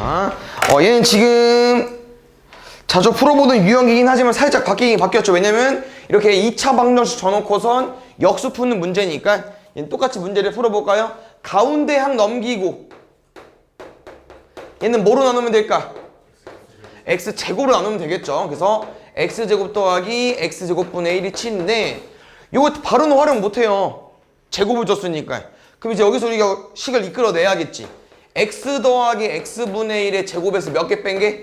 보겠습니다. 얘는 지금 자주 풀어보던 유형이긴 하지만 살짝 바뀌었죠. 왜냐면 이렇게 2차 방정식 줘놓고선 역수 푸는 문제니까 얘는 똑같이 문제를 풀어볼까요? 가운데 항 넘기고 얘는 뭐로 나누면 될까? x제곱으로 나누면 되겠죠. 그래서 x제곱 더하기 x제곱분의 1이 7인데 이거 바로는 활용 못해요. 제곱을 줬으니까. 그럼 이제 여기서 우리가 식을 이끌어내야겠지. x 더하기 x분의 1의 제곱에서 몇 개 뺀 게?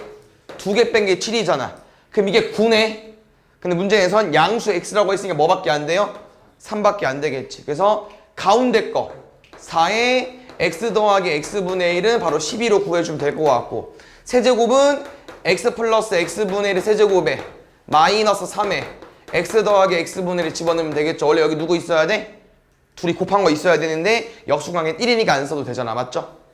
2개 뺀 게 7이잖아. 그럼 이게 9네. 근데 문제에선 양수 x라고 했으니까 뭐밖에 안 돼요? 3밖에 안 되겠지. 그래서 가운데 거 4에 x 더하기 x분의 1은 바로 12로 구해주면 될 것 같고, 세제곱은 x 플러스 x분의 1의 세제곱에 마이너스 3에 x 더하기 x분의 1을 집어넣으면 되겠죠. 원래 여기 누구 있어야 돼? 둘이 곱한 거 있어야 되는데 역수관계 1이니까 안 써도 되잖아. 맞죠?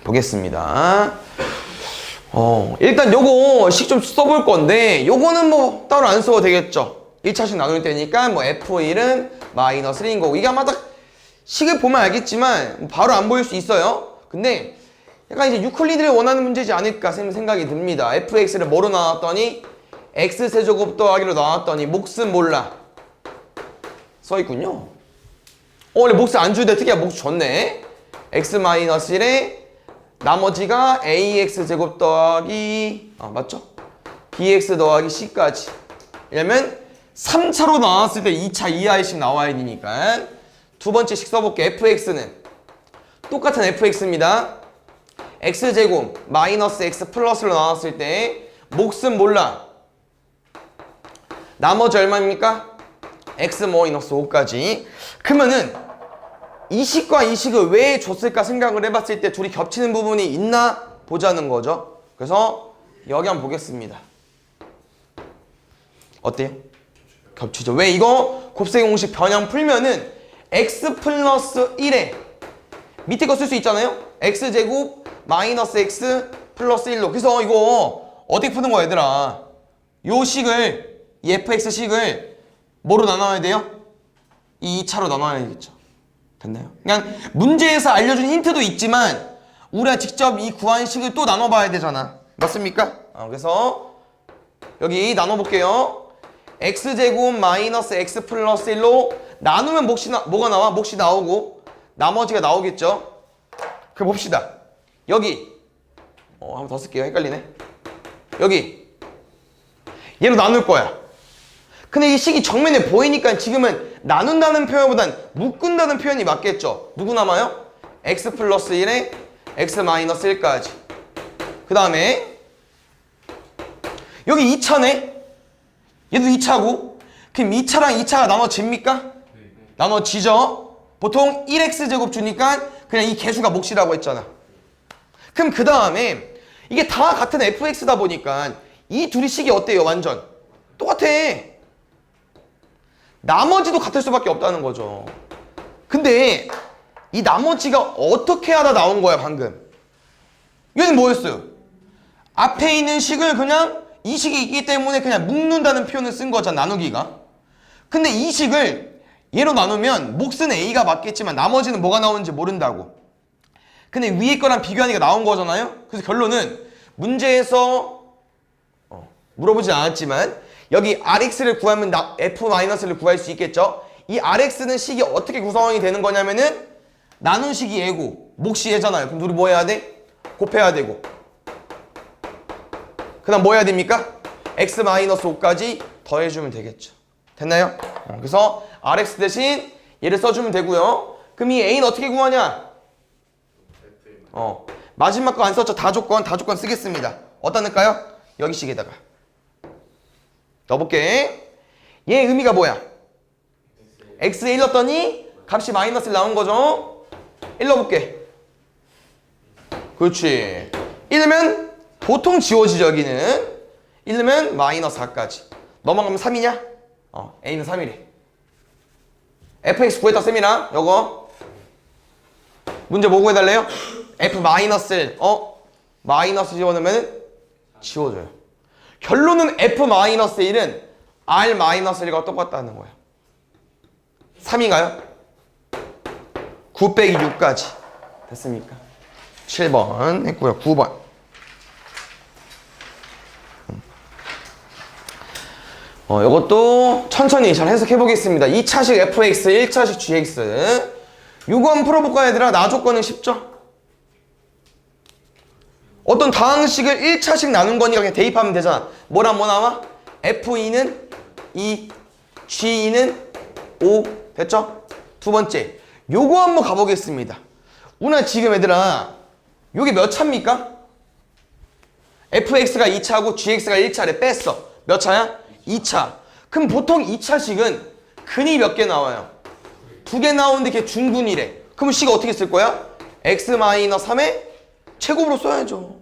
보겠습니다. 일단 요거 식 좀 써볼 건데 요거는 뭐 따로 안 써도 되겠죠. 1차식 나눌 때니까 뭐 f1은 마이너스 1인 거고, 이게 아마 딱 식을 보면 알겠지만 바로 안 보일 수 있어요. 근데 약간 이제 유클리드를 원하는 문제지 않을까 생각이 듭니다. fx를 뭐로 나왔더니 x세제곱 더하기로 나왔더니 몫은 몰라 써있군요. 원래 몫을 안 주는데 특이하게 몫 줬네. x-1에 나머지가 ax제곱 더하기 맞죠? bx 더하기 c까지. 왜냐면 3차로 나왔을 때 2차 이하의식 나와야 되니까. 두 번째 식 써볼게. fx는 똑같은 fx입니다. x제곱 마이너스 x 플러스로 나왔을 때 몫은 몰라. 나머지 얼마입니까? x 마이너스 5까지. 그러면은 이 식과 이 식을 왜 줬을까 생각을 해봤을 때 둘이 겹치는 부분이 있나 보자는 거죠. 그래서 여기 한번 보겠습니다. 어때요? 겹치죠. 왜? 이거 곱셈 공식 변형 풀면은 x 플러스 1에 밑에 거 쓸 수 있잖아요. x제곱 마이너스 x 플러스 1로. 그래서 이거 어떻게 푸는 거야 얘들아? 요 식을, 이 fx 식을 뭐로 나눠야 돼요? 이 2차로 나눠야 되겠죠. 됐나요? 그냥 문제에서 알려준 힌트도 있지만 우리가 직접 이 구한 식을 또 나눠봐야 되잖아. 맞습니까? 그래서 여기 나눠볼게요. x제곱 마이너스 x 플러스 1로 나누면 뭐가 나와? 몫이 나오고 나머지가 나오겠죠. 그럼 봅시다. 여기 한 번 더 쓸게요. 헷갈리네. 여기 얘로 나눌 거야. 근데 이 식이 정면에 보이니까 지금은 나눈다는 표현보단 묶은다는 표현이 맞겠죠. 누구 남아요? x 플러스 1에 x 마이너스 1까지. 그 다음에 여기 2차네. 얘도 2차고. 그럼 2차랑 2차가 나눠집니까? 나눠지죠. 보통 1x제곱 주니까 그냥 이 개수가 몫이라고 했잖아. 그럼 그 다음에 이게 다 같은 fx다 보니까 이 둘이 식이 어때요? 완전 똑같아. 나머지도 같을 수밖에 없다는 거죠. 근데 이 나머지가 어떻게 하다 나온 거야 방금? 얘는 뭐였어요? 앞에 있는 식을 그냥 이 식이 있기 때문에 그냥 묶는다는 표현을 쓴 거잖아. 나누기가. 근데 이 식을 얘로 나누면 몫은 a가 맞겠지만 나머지는 뭐가 나오는지 모른다고. 근데 위에 거랑 비교하니까 나온 거잖아요. 그래서 결론은 문제에서 물어보지 않았지만 여기 rx를 구하면 f-를 구할 수 있겠죠. 이 rx는 식이 어떻게 구성이 되는 거냐면은 나눈 식이 얘고 몫이 얘잖아요. 그럼 우리 뭐 해야 돼? 곱해야 되고. 그 다음 뭐 해야 됩니까? x-5까지 더해주면 되겠죠. 됐나요? 그래서 rx 대신 얘를 써주면 되고요. 그럼 이 a는 어떻게 구하냐? 마지막 거 안 썼죠? 다조건 쓰겠습니다. 어디다 넣을까요? 여기 식에다가 넣어볼게. 얘 의미가 뭐야? x에 1 넣었더니 값이 마이너스 1 나온 거죠? 1 넣어볼게. 그렇지. 1넣으면 보통 지워지죠. 여기는 1넣으면 마이너스 4까지. 넘어가면 3이냐? a는 3이래. fx 구했다 쌤이랑 요거 문제 뭐 구해달래요? f 마이너스 1 마이너스 집어넣으면 지워져요. 결론은 f-1은 r-1과 똑같다는 거야. 3인가요? 9 빼기 6까지. 됐습니까? 7번 했고요. 9번. 이것도 천천히 잘 해석해 보겠습니다. 2차식 fx, 1차식 gx. 요거 한번 풀어볼까 얘들아? 나 조건은 쉽죠? 어떤 다항식을 1차식 나눈 거니까 그냥 대입하면 되잖아. 뭐랑 뭐 나와? f2는 2, g2는 5. 됐죠? 두 번째, 요거 한번 가보겠습니다. 우나 지금 얘들아, 요게 몇 차입니까? fx가 2차고 gx가 1차래. 뺐어. 몇 차야? 2차. 그럼 보통 2차식은 근이 몇 개 나와요? 2개 나오는데 걔 중근이래. 그럼 식을 어떻게 쓸 거야? x-3의 제곱으로 써야죠.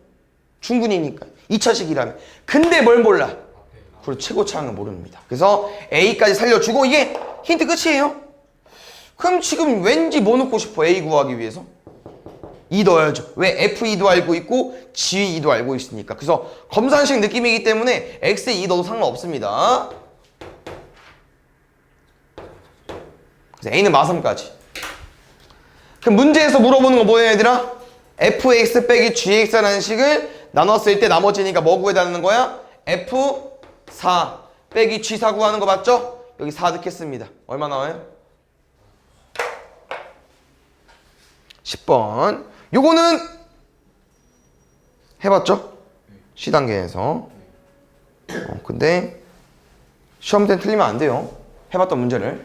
중근이니까. 2차식이라면. 근데 뭘 몰라? 그리고 최고차항을 모릅니다. 그래서 a까지 살려주고 이게 힌트 끝이에요. 그럼 지금 왠지 뭐 넣고 싶어? a 구하기 위해서? 2 넣어야죠. 왜? f2도 알고 있고 g2도 알고 있으니까. 그래서 검산식 느낌이기 때문에 x에 2 넣어도 상관없습니다. 그래서 a는 마삼까지. 그럼 문제에서 물어보는 거 뭐예요 얘들아? fx 빼기 gx라는 식을 나눴을 때 나머지니까 뭐 구해달라는 거야? f4 빼기 g4 구하는 거 맞죠? 여기 4 넣겠습니다. 얼마 나와요? 10번. 요거는 해봤죠? C단계에서. 근데 시험 때는 틀리면 안 돼요. 해봤던 문제를.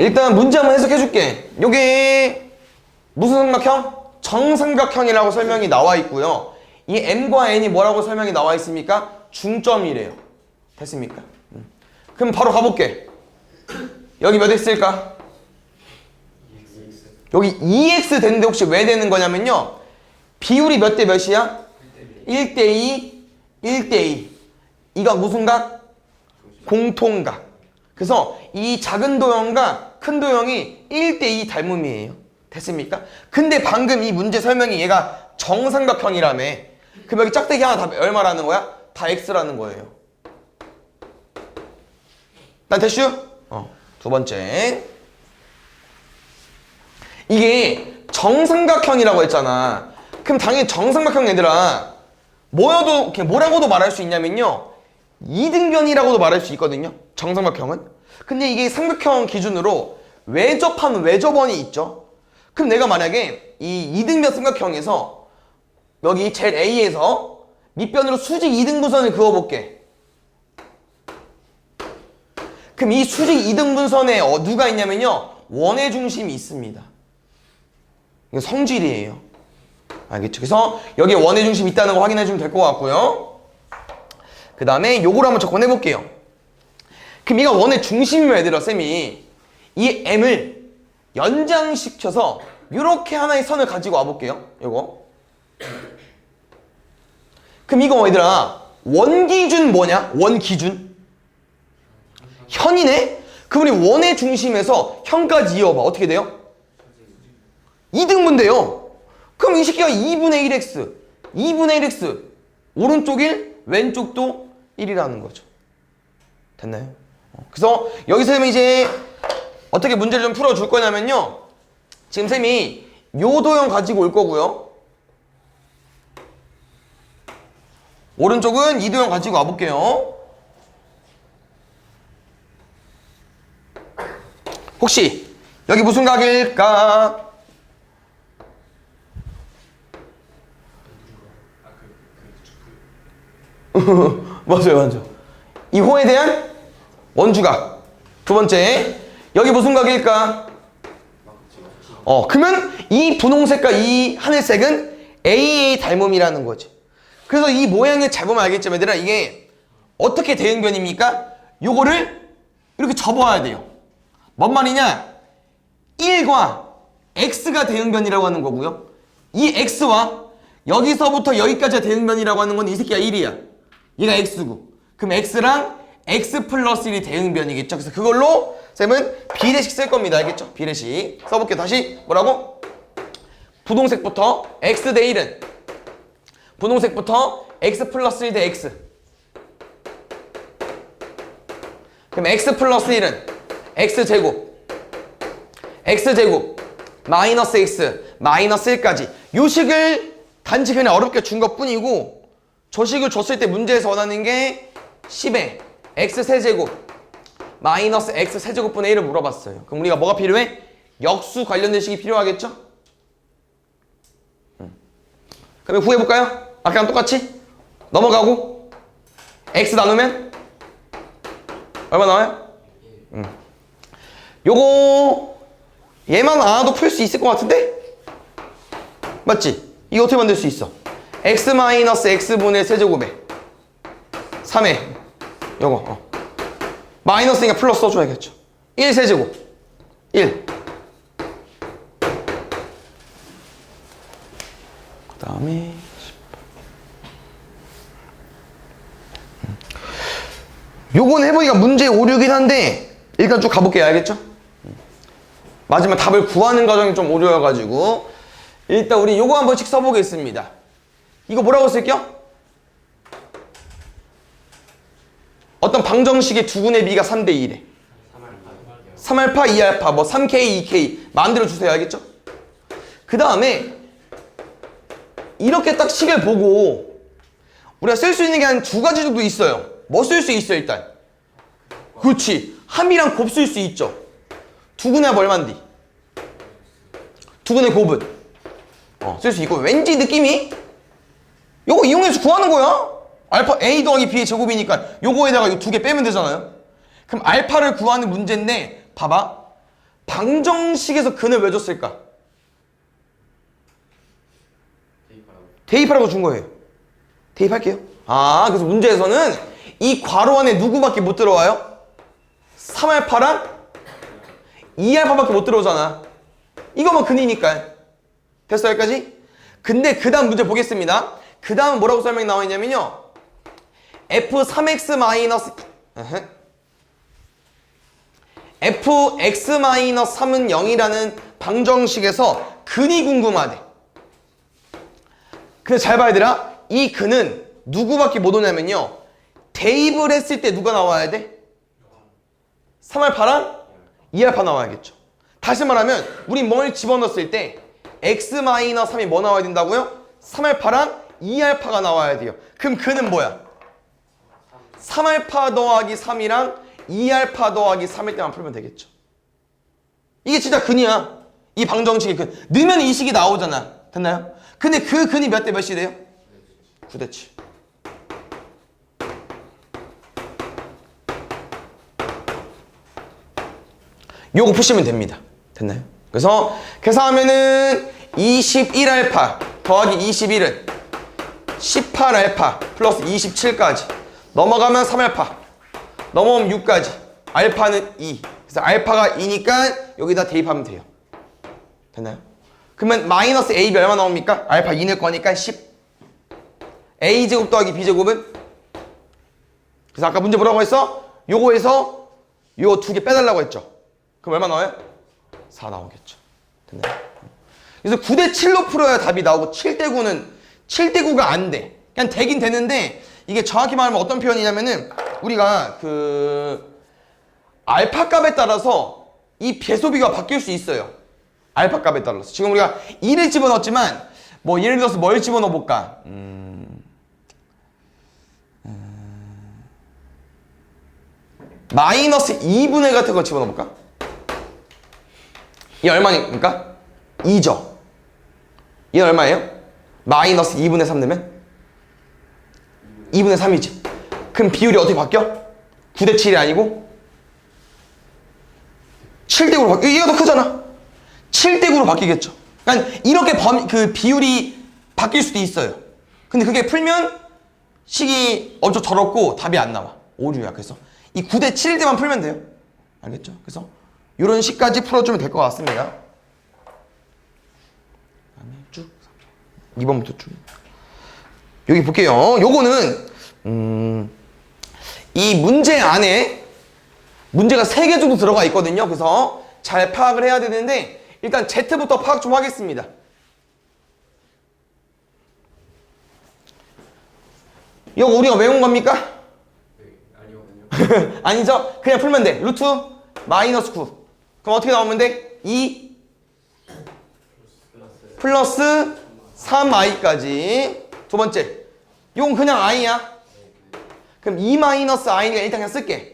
일단 문제 한번 해석해 줄게. 요게 무슨 삼각형? 정삼각형이라고 설명이 나와 있고요. 이 m과 n이 뭐라고 설명이 나와 있습니까? 중점이래요. 됐습니까? 그럼 바로 가볼게. 여기 몇 x일까? 여기 2x 되는데 혹시 왜 되는 거냐면요. 비율이 몇 대 몇이야? 1대2, 1대2. 이거 무슨 각? 공통각. 그래서 이 작은 도형과 큰 도형이 1대2 닮음이에요. 됐습니까? 근데 방금 이 문제 설명이 얘가 정삼각형이라며. 그럼 여기 짝대기 하나 다 얼마라는 거야? 다 x라는 거예요. 난 됐슈? 두 번째. 이게 정삼각형이라고 했잖아. 그럼 당연히 정삼각형 얘들아 뭐여도 뭐라고도 말할 수 있냐면요. 이등변이라고도 말할 수 있거든요. 정삼각형은. 근데 이게 삼각형 기준으로 외접한 외접원이 있죠. 그럼 내가 만약에 이 이등변 삼각형에서 여기 ZA에서 밑변으로 수직 이등분선을 그어볼게. 그럼 이 수직 이등분선에 누가 있냐면요. 원의 중심이 있습니다. 이거 성질이에요. 알겠죠? 그래서 여기에 원의 중심이 있다는 거 확인해 주면 될 것 같고요. 그 다음에 요거를 한번 접근해 볼게요. 그럼 얘가 원의 중심이면 얘들아 쌤이 이 m을 연장시켜서 이렇게 하나의 선을 가지고 와볼게요. 요거. 그럼 이거 얘들아 원기준 뭐냐? 원기준? 현이네? 그럼 우리 원의 중심에서 현까지 이어봐. 어떻게 돼요? 2등분 돼요. 그럼 이 새끼가 2분의 1x 2분의 1x 오른쪽 1 왼쪽도 1이라는 거죠. 됐나요? 그래서 여기서 쌤이 이제 어떻게 문제를 좀 풀어줄 거냐면요. 지금 쌤이 요 도형 가지고 올 거고요. 오른쪽은 이 도형 가지고 와볼게요. 혹시 여기 무슨 각일까? 맞아요. 이 호에 대한 원주각. 두 번째, 여기 무슨 각일까? 그러면 이 분홍색과 이 하늘색은 AA 닮음이라는 거지. 그래서 이 모양을 잘 보면 알겠지만 얘들아 이게 어떻게 대응변입니까? 요거를 이렇게 접어야 돼요. 뭔 말이냐? 1과 x가 대응변이라고 하는 거고요. 이 x와 여기서부터 여기까지가 대응변이라고 하는 건 이 새끼가 1이야. 얘가 x고. 그럼 x랑 x 플러스 1이 대응변이겠죠. 그래서 그걸로 쌤은 비례식 쓸 겁니다. 알겠죠? 비례식. 써볼게요. 다시 뭐라고? 분홍색부터 x 대 1은 분홍색부터 x 플러스 1 대 x. 그럼 x 플러스 1은 x제곱 x제곱 마이너스 x 마이너스 1까지 요 식을 단지 그냥 어렵게 준 것뿐이고 저 식을 줬을 때 문제에서 원하는 게 10에 x세제곱 마이너스 x세제곱분의 1을 물어봤어요. 그럼 우리가 뭐가 필요해? 역수 관련된 식이 필요하겠죠? 그러면 구해볼까요? 아까랑 똑같이 넘어가고 x 나누면 얼마 나와요? 요거 얘만 알아도 풀 수 있을 것 같은데? 맞지? 이거 어떻게 만들 수 있어? x 마이너스 x분의 세제곱에 3에 요거 마이너스니까 플러스 써줘야겠죠. 1세제곱 1 그 다음에 요건 해보니까 문제 오류긴 한데 일단 쭉 가볼게요. 알겠죠? 마지막 답을 구하는 과정이 좀 오류여가지고 일단 우리 요거 한 번씩 써보겠습니다. 이거 뭐라고 쓸게요? 어떤 방정식의 두분의 비가 3대 2래 3알파 2알파 뭐 3k 2k 마음대로 주세요. 알겠죠? 그 다음에 이렇게 딱 식을 보고 우리가 쓸 수 있는 게 한 두 가지 정도 있어요. 뭐 쓸 수 있어 일단? 그렇지. 함이랑 곱 쓸 수 있죠. 두근의 합 얼만디? 두근의 곱은? 쓸 수 있고 왠지 느낌이 요거 이용해서 구하는 거야. 알파 a 더하기 b의 제곱이니까 요거에다가 요 두 개 빼면 되잖아요. 그럼 알파를 구하는 문제인데 봐봐. 방정식에서 근을 왜 줬을까? 대입하라고 준 거예요. 대입할게요. 그래서 문제에서는 이 괄호 안에 누구밖에 못 들어와요? 3알파랑 2알파밖에 못 들어오잖아. 이거만 근이니까. 됐어 여기까지? 근데 그 다음 문제 보겠습니다. 그 다음은 뭐라고 설명이 나와 있냐면요. f3x 마이너스 fx-3은 0이라는 방정식에서 근이 궁금하대. 그래서 잘 봐야 되라. 이 근은 누구밖에 못 오냐면요. 대입을 했을 때 누가 나와야 돼? 3알파랑 2알파 나와야겠죠. 다시 말하면 우리 뭘 집어넣었을 때 x-3이 뭐 나와야 된다고요? 3알파랑 2알파가 나와야 돼요. 그럼 근은 뭐야? 3알파 더하기 3이랑 2알파 더하기 3일 때만 풀면 되겠죠. 이게 진짜 근이야. 이 방정식의 근. 넣으면 이 식이 나오잖아. 됐나요? 근데 그 근이 몇 대 몇이 돼요? 9대 7. 요거 푸시면 됩니다. 됐나요? 그래서 계산하면은 21알파 더하기 21은 18알파 플러스 27까지 넘어가면 3알파 넘어오면 6까지 알파는 2. 그래서 알파가 2니까 여기다 대입하면 돼요. 됐나요? 그러면 마이너스 AB 얼마 나옵니까? 알파 2 넣을 거니까 10. A제곱 더하기 B제곱은? 그래서 아까 문제 뭐라고 했어? 요거에서 요 두 개 빼달라고 했죠. 그럼 얼마 나와요? 4 나오겠죠. 됐나요? 그래서 9대 7로 풀어야 답이 나오고 7대 9는 7대 9가 안 돼. 그냥 되긴 되는데 이게 정확히 말하면 어떤 표현이냐면은 우리가 그 알파 값에 따라서 이 배소비가 바뀔 수 있어요. 알파 값에 따라서. 지금 우리가 2를 집어넣었지만 뭐 예를 들어서 뭘 집어넣어 볼까? 마이너스 2분의 같은 거 집어넣어 볼까? 이 얼마니까? 2죠. 얘 얼마예요? 마이너스 2분의 3 넣으면? 2분의 3이지. 그럼 비율이 어떻게 바뀌어? 9대 7이 아니고 7대 9로 바뀌어. 얘가 더 크잖아. 7대 9로 바뀌겠죠. 그러니까 이렇게 그 비율이 바뀔 수도 있어요. 근데 그게 풀면 식이 엄청 더럽고 답이 안 나와. 오류야. 그래서 이 9대 7일 때만 풀면 돼요. 알겠죠? 그래서 이런 식까지 풀어주면 될 것 같습니다. 쭉 2번부터 쭉 여기 볼게요. 요거는 이 문제 안에 문제가 3개 정도 들어가 있거든요. 그래서 잘 파악을 해야 되는데 일단 Z부터 파악 좀 하겠습니다. 이거 우리가 외운 겁니까? 네, 아니거든요. 아니죠? 그냥 풀면 돼. 루트 마이너스 9. 그럼 어떻게 나오면 돼? 2 플러스 3i까지. 두 번째, 이건 그냥 i야. 그럼 2 마이너스 i니까 일단 그냥 쓸게.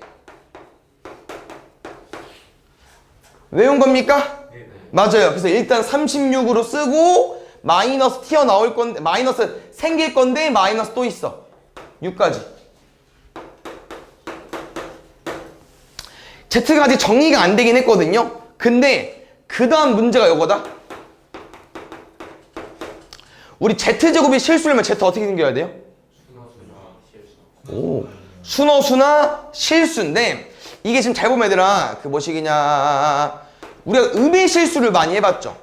외운 겁니까? 맞아요. 그래서 일단 36으로 쓰고 마이너스 튀어나올 건데, 마이너스 생길 건데 마이너스 또 있어. 6까지. Z가 아직 정리가 안 되긴 했거든요. 근데 그 다음 문제가 이거다. 우리 Z제곱이 실수라면 Z 어떻게 생겨야 돼요? 오, 순어수나 실수인데 이게 지금 잘 보면 얘들아 그 뭐시기냐 우리가 음의 실수를 많이 해봤죠.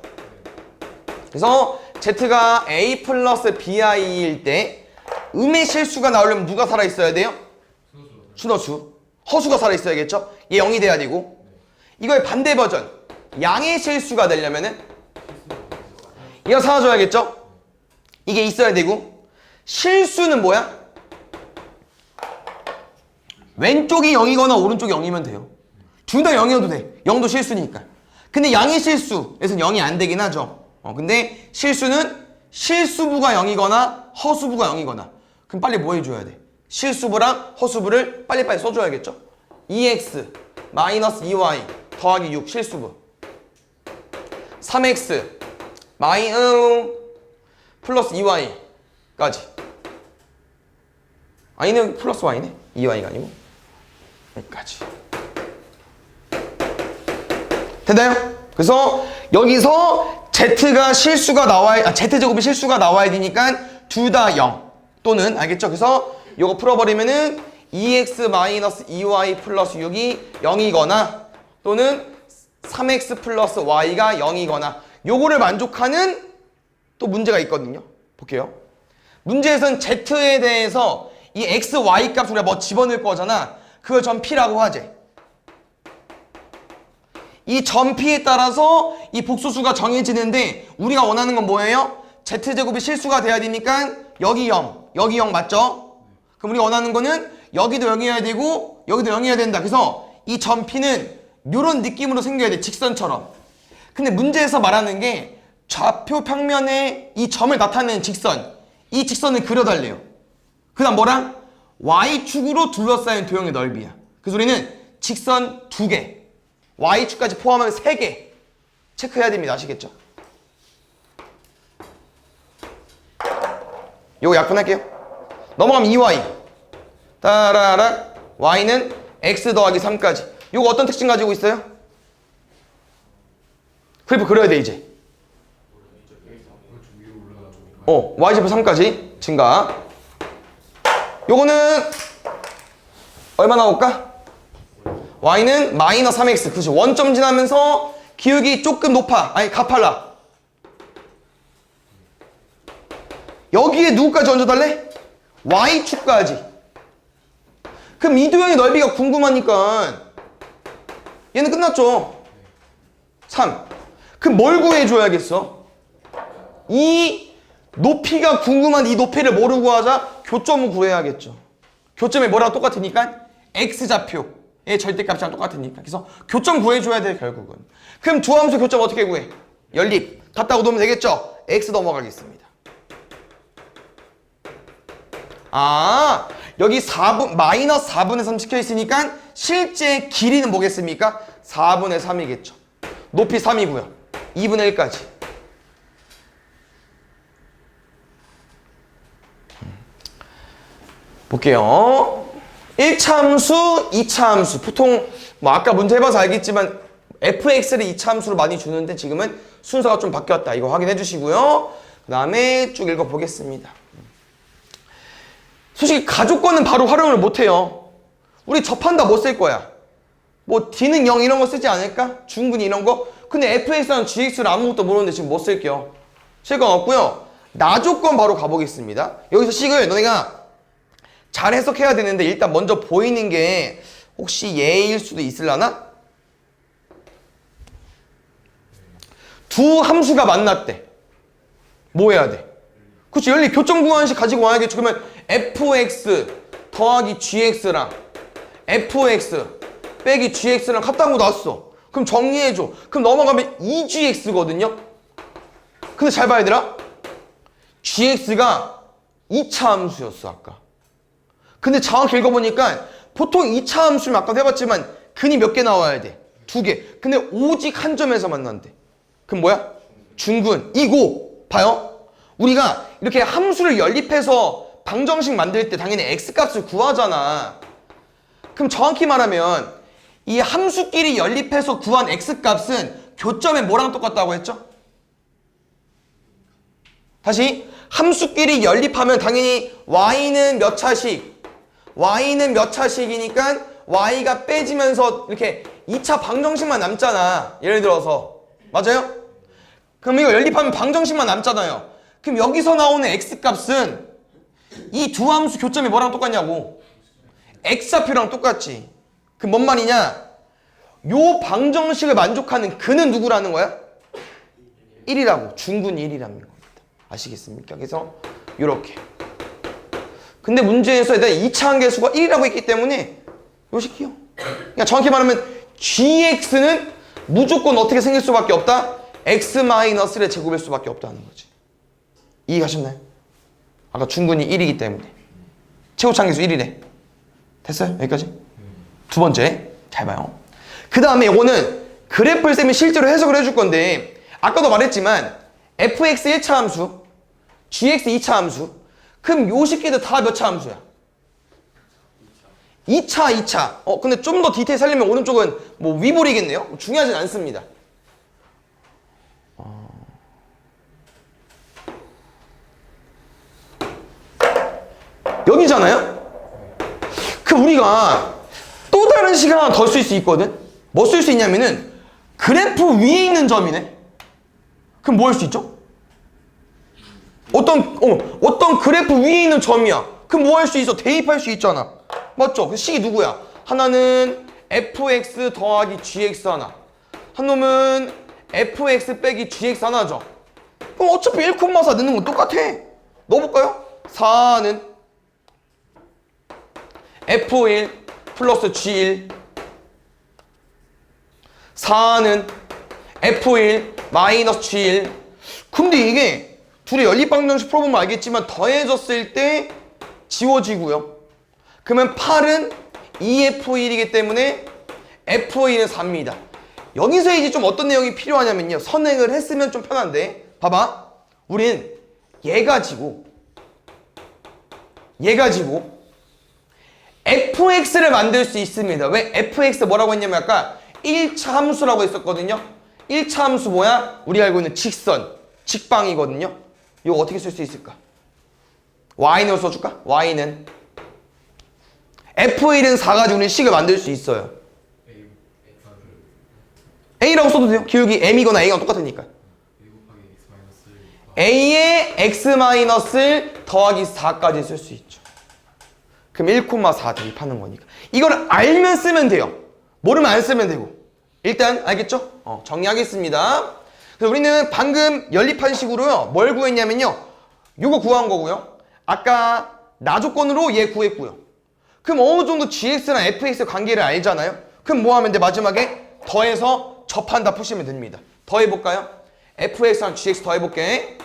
그래서 Z가 A 플러스 BI일 때 음의 실수가 나오려면 누가 살아있어야 돼요? 순어수. 허수가 살아있어야겠죠? 얘 0이 돼야 되고. 이거의 반대 버전 양의 실수가 되려면은 얘가 사라져야겠죠? 이게 있어야 되고. 실수는 뭐야? 왼쪽이 0이거나 오른쪽이 0이면 돼요. 둘 다 0이어도 돼. 0도 실수니까. 근데 양의 실수에서는 0이 안 되긴 하죠. 근데 실수는 실수부가 0이거나 허수부가 0이거나. 그럼 빨리 뭐 해줘야 돼? 실수부랑 허수부를 빨리빨리 써줘야겠죠? 2x 마이너스 2y 더하기 6 실수부. 3x 플러스 2y까지. 아니네 플러스 y네. 2y가 아니고 여기까지. 됐나요? 그래서 여기서 Z가 실수가 나와야, Z제곱이 실수가 나와야 되니까 둘 다 0 또는 알겠죠? 그래서 요거 풀어버리면은 2x 마이너스 2y 플러스 6이 0이거나 또는 3x 플러스 y가 0이거나 요거를 만족하는 또 문제가 있거든요. 볼게요. 문제에서는 Z에 대해서 이 x, y 값 우리가 뭐 집어넣을 거잖아. 그걸 점 P라고 하재. 이 점 P에 따라서 이 복소수가 정해지는데 우리가 원하는 건 뭐예요? Z제곱이 실수가 돼야 되니까 여기 0, 여기 0 맞죠? 그럼 우리가 원하는 거는 여기도 0이어야 되고 여기도 0이어야 된다. 그래서 이 점 P는 이런 느낌으로 생겨야 돼. 직선처럼. 근데 문제에서 말하는 게 좌표 평면에 이 점을 나타내는 직선. 이 직선을 그려달래요. 그 다음 뭐랑? Y축으로 둘러싸인 도형의 넓이야. 그래서 우리는 직선 2개, Y축까지 포함하면 3개 체크해야 됩니다. 아시겠죠? 요거 약분할게요. 넘어가면 2Y 따라락 Y는 X 더하기 3까지. 요거 어떤 특징 가지고 있어요? 그래프 그려야 돼 이제. Y제곱 3까지 증가. 요거는 얼마 나올까? Y는 마이너스 3x. 그렇죠. 원점 지나면서 기울기 조금 높아. 아니 가팔라. 여기에 누구까지 얹어달래? Y축까지. 그럼 이 도형의 넓이가 궁금하니까 얘는 끝났죠. 3. 그럼 뭘 구해줘야겠어? 이 높이가 궁금한 이 높이를 뭐로 구하자? 교점을 구해야겠죠. 교점이 뭐랑 똑같으니까? X좌표의 절대값이랑 똑같으니까. 그래서 교점 구해줘야 돼 결국은. 그럼 두 함수 교점 어떻게 구해? 연립. 갖다가 놓으면 되겠죠? X 넘어가겠습니다. 아, 여기 4분, 마이너스 4분의 3 찍혀있으니까 실제 길이는 뭐겠습니까? 4분의 3이겠죠. 높이 3이고요. 2분의 1까지. 볼게요. 1차 함수, 2차 함수. 보통 뭐 아까 문제 해봐서 알겠지만 fx를 2차 함수로 많이 주는데 지금은 순서가 좀 바뀌었다. 이거 확인해 주시고요. 그 다음에 쭉 읽어보겠습니다. 솔직히 가족권은 바로 활용을 못해요. 우리 접한다 뭐 쓸 거야? 뭐 D는 0 이런 거 쓰지 않을까? 중근이 이런 거? 근데 fx랑 gx를 아무것도 모르는데 지금 뭐 쓸게요? 쓸 건 없고요. 나조건 바로 가보겠습니다. 여기서 식을 너네가 잘 해석해야 되는데 일단 먼저 보이는 게 혹시 예일 수도 있으려나? 두 함수가 만났대. 뭐 해야 돼? 그치, 연립 교점 구하는식 가지고 와야겠죠. 그러면 fx 더하기 gx랑 fx 빼기 gx랑 같다고 나왔어. 그럼 정리해줘. 그럼 넘어가면 2gx거든요. 근데 잘 봐야 되라. gx가 2차 함수였어 아까. 근데 정확히 읽어보니까 보통 2차 함수면 아까도 해봤지만 근이 몇 개 나와야 돼? 2개. 근데 오직 한 점에서 만난대. 그럼 뭐야? 중근. 이고 봐요. 우리가 이렇게 함수를 연립해서 방정식 만들 때 당연히 x값을 구하잖아. 그럼 정확히 말하면 이 함수끼리 연립해서 구한 x값은 교점에 뭐랑 똑같다고 했죠? 다시 함수끼리 연립하면 당연히 y는 몇 차식? y는 몇 차식이니까 y가 빼지면서 이렇게 2차 방정식만 남잖아. 예를 들어서. 맞아요? 그럼 이거 연립하면 방정식만 남잖아요. 그럼 여기서 나오는 x값은 이 두 함수 교점이 뭐랑 똑같냐고. x좌표랑 똑같지. 그럼 뭔 말이냐? 요 방정식을 만족하는 근은 누구라는 거야? 1이라고. 중근이 1이라는 겁니다. 아시겠습니까? 그래서 요렇게. 근데 문제에서 일단 2차 한계수가 1이라고 했기 때문에 요 식이요. 그러니까 정확히 말하면 gx는 무조건 어떻게 생길 수밖에 없다? x-의 제곱일 수밖에 없다는 거지. 이해가셨나요? 아까 중근이 1이기 때문에 최고차항계수 1이래. 됐어요? 여기까지? 두 번째 잘 봐요. 그 다음에 이거는 그래프를 쌤이 실제로 해석을 해줄 건데 아까도 말했지만 fx 1차 함수, gx 2차 함수. 그럼 요 식기도 다 몇 차 함수야? 2차. 근데 좀 더 디테일 살리면 오른쪽은 뭐 위볼이겠네요? 중요하진 않습니다. 여기잖아요? 그 우리가 또 다른 식을 하나 더 쓸 수 있거든? 뭐 쓸 수 있냐면은 그래프 위에 있는 점이네? 그럼 뭐 할 수 있죠? 어떤 그래프 위에 있는 점이야. 그럼 뭐 할 수 있어? 대입할 수 있잖아. 맞죠? 그 식이 누구야? 하나는 fx 더하기 gx 하나. 한 놈은 fx 빼기 gx 하나죠. 그럼 어차피 1,4 넣는 건 똑같아. 넣어볼까요? 4는 f1 플러스 g1. 4는 f1 마이너스 g1. 근데 이게 둘이 연립방정식 풀어보면 알겠지만 더해졌을 때 지워지고요. 그러면 8은 2f1이기 때문에 f1은 4입니다. 여기서 이제 좀 어떤 내용이 필요하냐면요. 선행을 했으면 좀 편한데 봐봐. 우린 얘 가지고 fx를 만들 수 있습니다. 왜? fx 뭐라고 했냐면 아까 1차 함수라고 했었거든요. 1차 함수 뭐야? 우리 알고 있는 직선, 직방이거든요. 이거 어떻게 쓸 수 있을까? y는 써줄까? y는 f1은 4 가지고는 식을 만들 수 있어요. a라고 써도 돼요. 기울기 m이거나 a가 똑같으니까. a에 x-를 더하기 4까지 쓸 수 있죠. 그럼 1,4 대입하는 거니까. 이걸 알면 쓰면 돼요. 모르면 안 쓰면 되고. 일단 알겠죠? 정리하겠습니다. 그래서 우리는 방금 연립한 식으로요. 뭘 구했냐면요. 요거 구한 거고요. 아까 나 조건으로 얘 구했고요. 그럼 어느 정도 gx랑 fx 관계를 알잖아요. 그럼 뭐 하면 돼? 마지막에 더해서 접한다 푸시면 됩니다. 더해볼까요? fx랑 gx 더해볼게.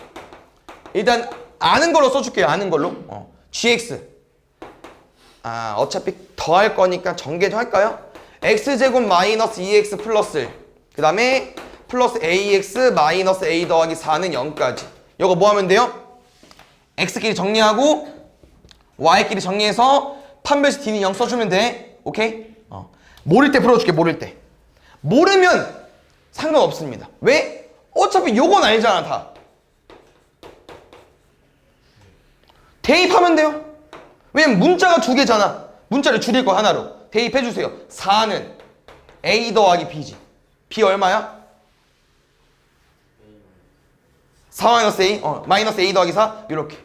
일단 아는 걸로 써줄게요. 아는 걸로. gx. 어차피 더할 거니까 전개 좀 할까요? x제곱 마이너스 2x 플러스 그 다음에 플러스 ax 마이너스 a 더하기 4는 0까지. 이거 뭐 하면 돼요? x끼리 정리하고 y끼리 정리해서 판별식 d는 0 써주면 돼. 오케이? 모를 때 풀어줄게. 모를 때. 모르면 상관없습니다. 왜? 어차피 요건 알잖아 다. 대입하면 돼요. 왜냐면 문자가 두 개잖아. 문자를 줄일 거 하나로. 대입해주세요. 4는 a 더하기 b지. b 얼마야? 4 마이너스 a? 마이너스 a 더하기 4? 이렇게.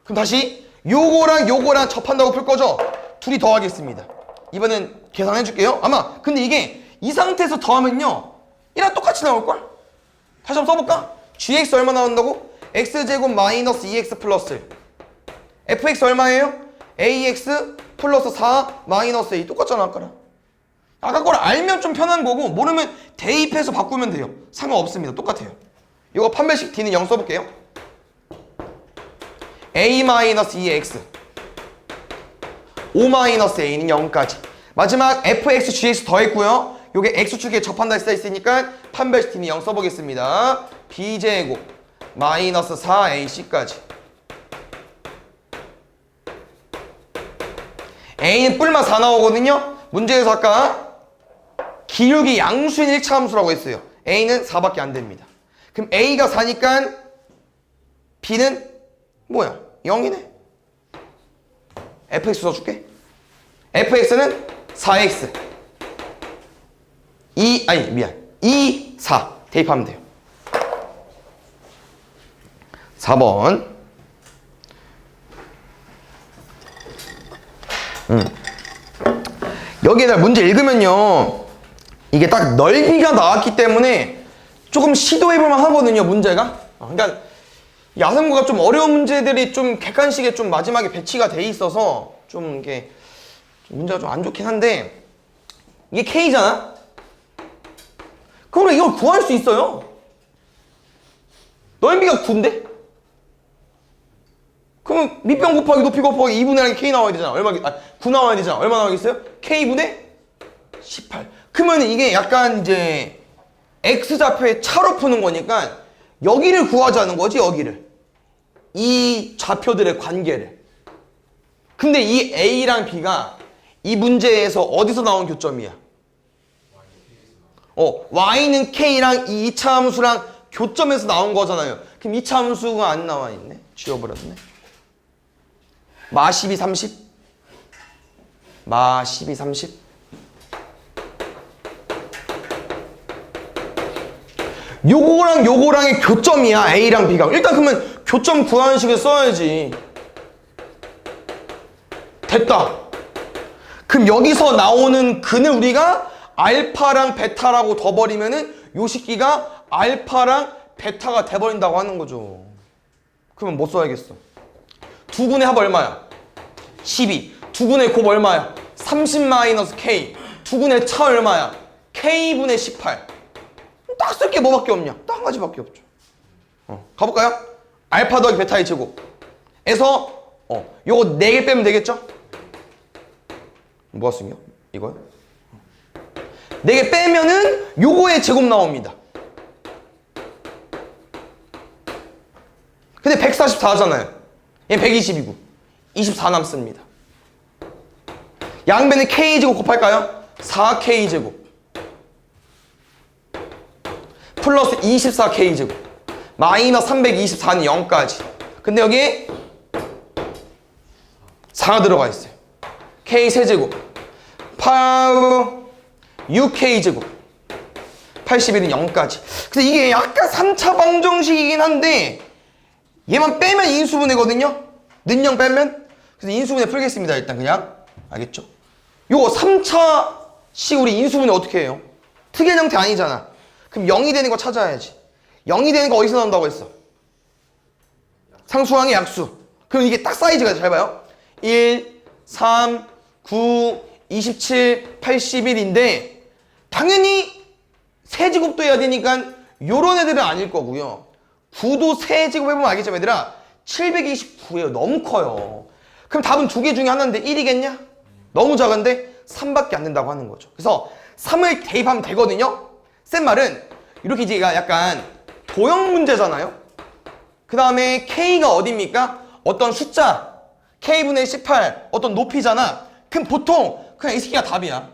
그럼 다시 요거랑 접한다고 풀 거죠? 둘이 더하겠습니다. 이번엔 계산해줄게요. 아마 근데 이게 이 상태에서 더하면요 1이랑 똑같이 나올걸? 다시 한번 써볼까? gx 얼마 나온다고? x제곱 마이너스 2x 플러스 fx 얼마예요? ax 플러스 4 마이너스 a. 똑같잖아 아까랑. 아까 걸 알면 좀 편한 거고 모르면 대입해서 바꾸면 돼요. 상관없습니다. 똑같아요. 이거 판별식 D는 0 써볼게요. A-2x 5-a는 0까지. 마지막 fx, gx 더했고요. 요게 x축에 접한다 했으니까 판별식 D는 0 써보겠습니다. b제곱 마이너스 4ac까지. a는 뿔만 4 나오거든요. 문제에서 아까 기울기 양수인 1차 함수라고 했어요. a는 4밖에 안 됩니다. 그럼 a가 4니까 b는 뭐야? 0이네. fx 써줄게. fx는 4x 2, 4 대입하면 돼요. 4번 여기에다 문제 읽으면요 이게 딱 넓이가 나왔기 때문에 조금 시도해볼만 하거든요. 문제가 그러니까 야생구가 좀 어려운 문제들이 좀 객관식에 좀 마지막에 배치가 돼 있어서 좀 이게 문제가 좀 안 좋긴 한데 이게 K잖아? 그럼 이걸 구할 수 있어요. 넓이가 9인데? 그러면 밑변 곱하기 높이 곱하기 2분의 1이 K 나와야 되잖아. 9 나와야 되잖아. 얼마 나오겠어요? K분의 18. 그러면 이게 약간 이제 X좌표의 차로 푸는 거니까 여기를 구하자는 거지, 여기를. 이 좌표들의 관계를. 근데 이 A랑 B가 이 문제에서 어디서 나온 교점이야? Y는 K랑 이 2차 함수랑 교점에서 나온 거잖아요. 그럼 2차 함수가 안 나와 있네. 지워버렸네. 마 12, 30. 마 12, 30. 요거랑 요거랑의 교점이야. A랑 B가. 일단 그러면 교점 구하는 식을 써야지. 됐다. 그럼 여기서 나오는 근을 우리가 알파랑 베타라고 둬버리면은 요 식기가 알파랑 베타가 돼버린다고 하는 거죠. 그러면 뭐 써야겠어? 2분의 합 얼마야? 12. 2분의 곱 얼마야? 30-K. 2분의 차 얼마야? K분의 18. 딱 쓸 게 뭐밖에 없냐? 딱 한 가지밖에 없죠. 가볼까요? 알파 더하기 베타의 제곱에서 요거 4개 빼면 되겠죠? 뭐가 생겨? 이거요? 4개 빼면은 요거의 제곱 나옵니다. 근데 144잖아요. 얘 120이고 24 남습니다. 양변에 K제곱 곱할까요? 4K제곱 플러스 24K제곱 마이너스 324는 0까지. 근데 여기에 4가 들어가 있어요. K 세제곱 6K제곱 81은 0까지. 근데 이게 약간 3차 방정식이긴 한데 얘만 빼면 인수분해거든요. 는영 빼면. 그래서 인수분해 풀겠습니다. 일단 그냥. 알겠죠? 요거 3차식 우리 인수분해 어떻게 해요? 특이한 형태 아니잖아. 그럼 0이 되는 거 찾아야지. 0이 되는 거 어디서 나온다고 했어? 상수항의 약수. 그럼 이게 딱 사이즈가 잘 봐요. 1, 3, 9, 27, 81인데 당연히 세제곱도 해야 되니까 요런 애들은 아닐 거고요. 9도 세제곱 해보면 알겠죠, 얘들아? 729예요. 너무 커요. 그럼 답은 2개 중에 하나인데 1이겠냐? 너무 작은데 3밖에 안 된다고 하는 거죠. 그래서 3을 대입하면 되거든요. 센 말은 이렇게 이제 약간 도형 문제잖아요. 그 다음에 K가 어디입니까? 어떤 숫자 K분의 18 어떤 높이잖아. 그럼 보통 그냥 이 새끼가 답이야.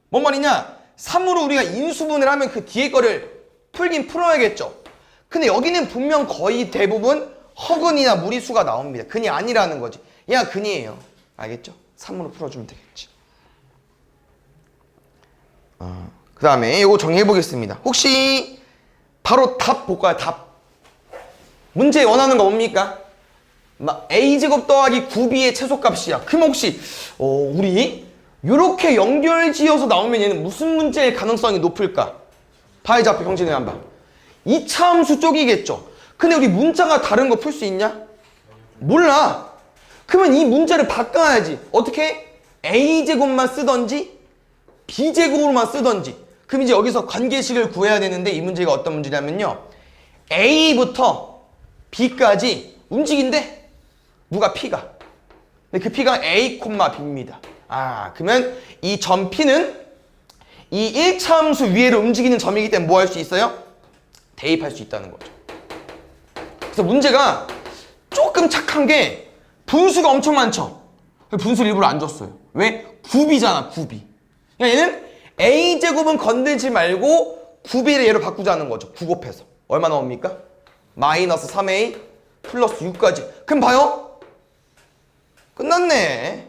뭔 말이냐? 3으로 우리가 인수분해를 하면 그 뒤에 거를 풀긴 풀어야겠죠. 근데 여기는 분명 거의 대부분 허근이나 무리수가 나옵니다. 근이 아니라는 거지. 얘가 근이에요. 알겠죠? 3으로 풀어주면 되겠지. 그 다음에 이거 정리해 보겠습니다. 혹시 바로 답 볼까요? 답. 문제 원하는 거 뭡니까? a제곱 더하기 9b의 최소값이야. 그럼 혹시 우리 이렇게 연결지어서 나오면 얘는 무슨 문제일 가능성이 높을까? 파이 좌표 형식을 한번 봐. 2차 함수 쪽이겠죠. 근데 우리 문자가 다른 거 풀 수 있냐? 몰라. 그러면 이 문제를 바꿔야지. 어떻게? a제곱만 쓰던지 B제곱으로만 쓰던지. 그럼 이제 여기서 관계식을 구해야 되는데 이 문제가 어떤 문제냐면요. A부터 B까지 움직인대. 누가 P가. 근데 그 P가 A, B입니다. 그러면 이 점 P는 이 1차 함수 위에를 움직이는 점이기 때문에 뭐 할 수 있어요? 대입할 수 있다는 거죠. 그래서 문제가 조금 착한 게 분수가 엄청 많죠. 분수를 일부러 안 줬어요. 왜? 굽이잖아, 굽이. 그러니까 얘는 A제곱은 건들지 말고 9B를 얘로 바꾸자는 거죠. 9 곱해서. 얼마 나옵니까? 마이너스 3A 플러스 6까지. 그럼 봐요. 끝났네.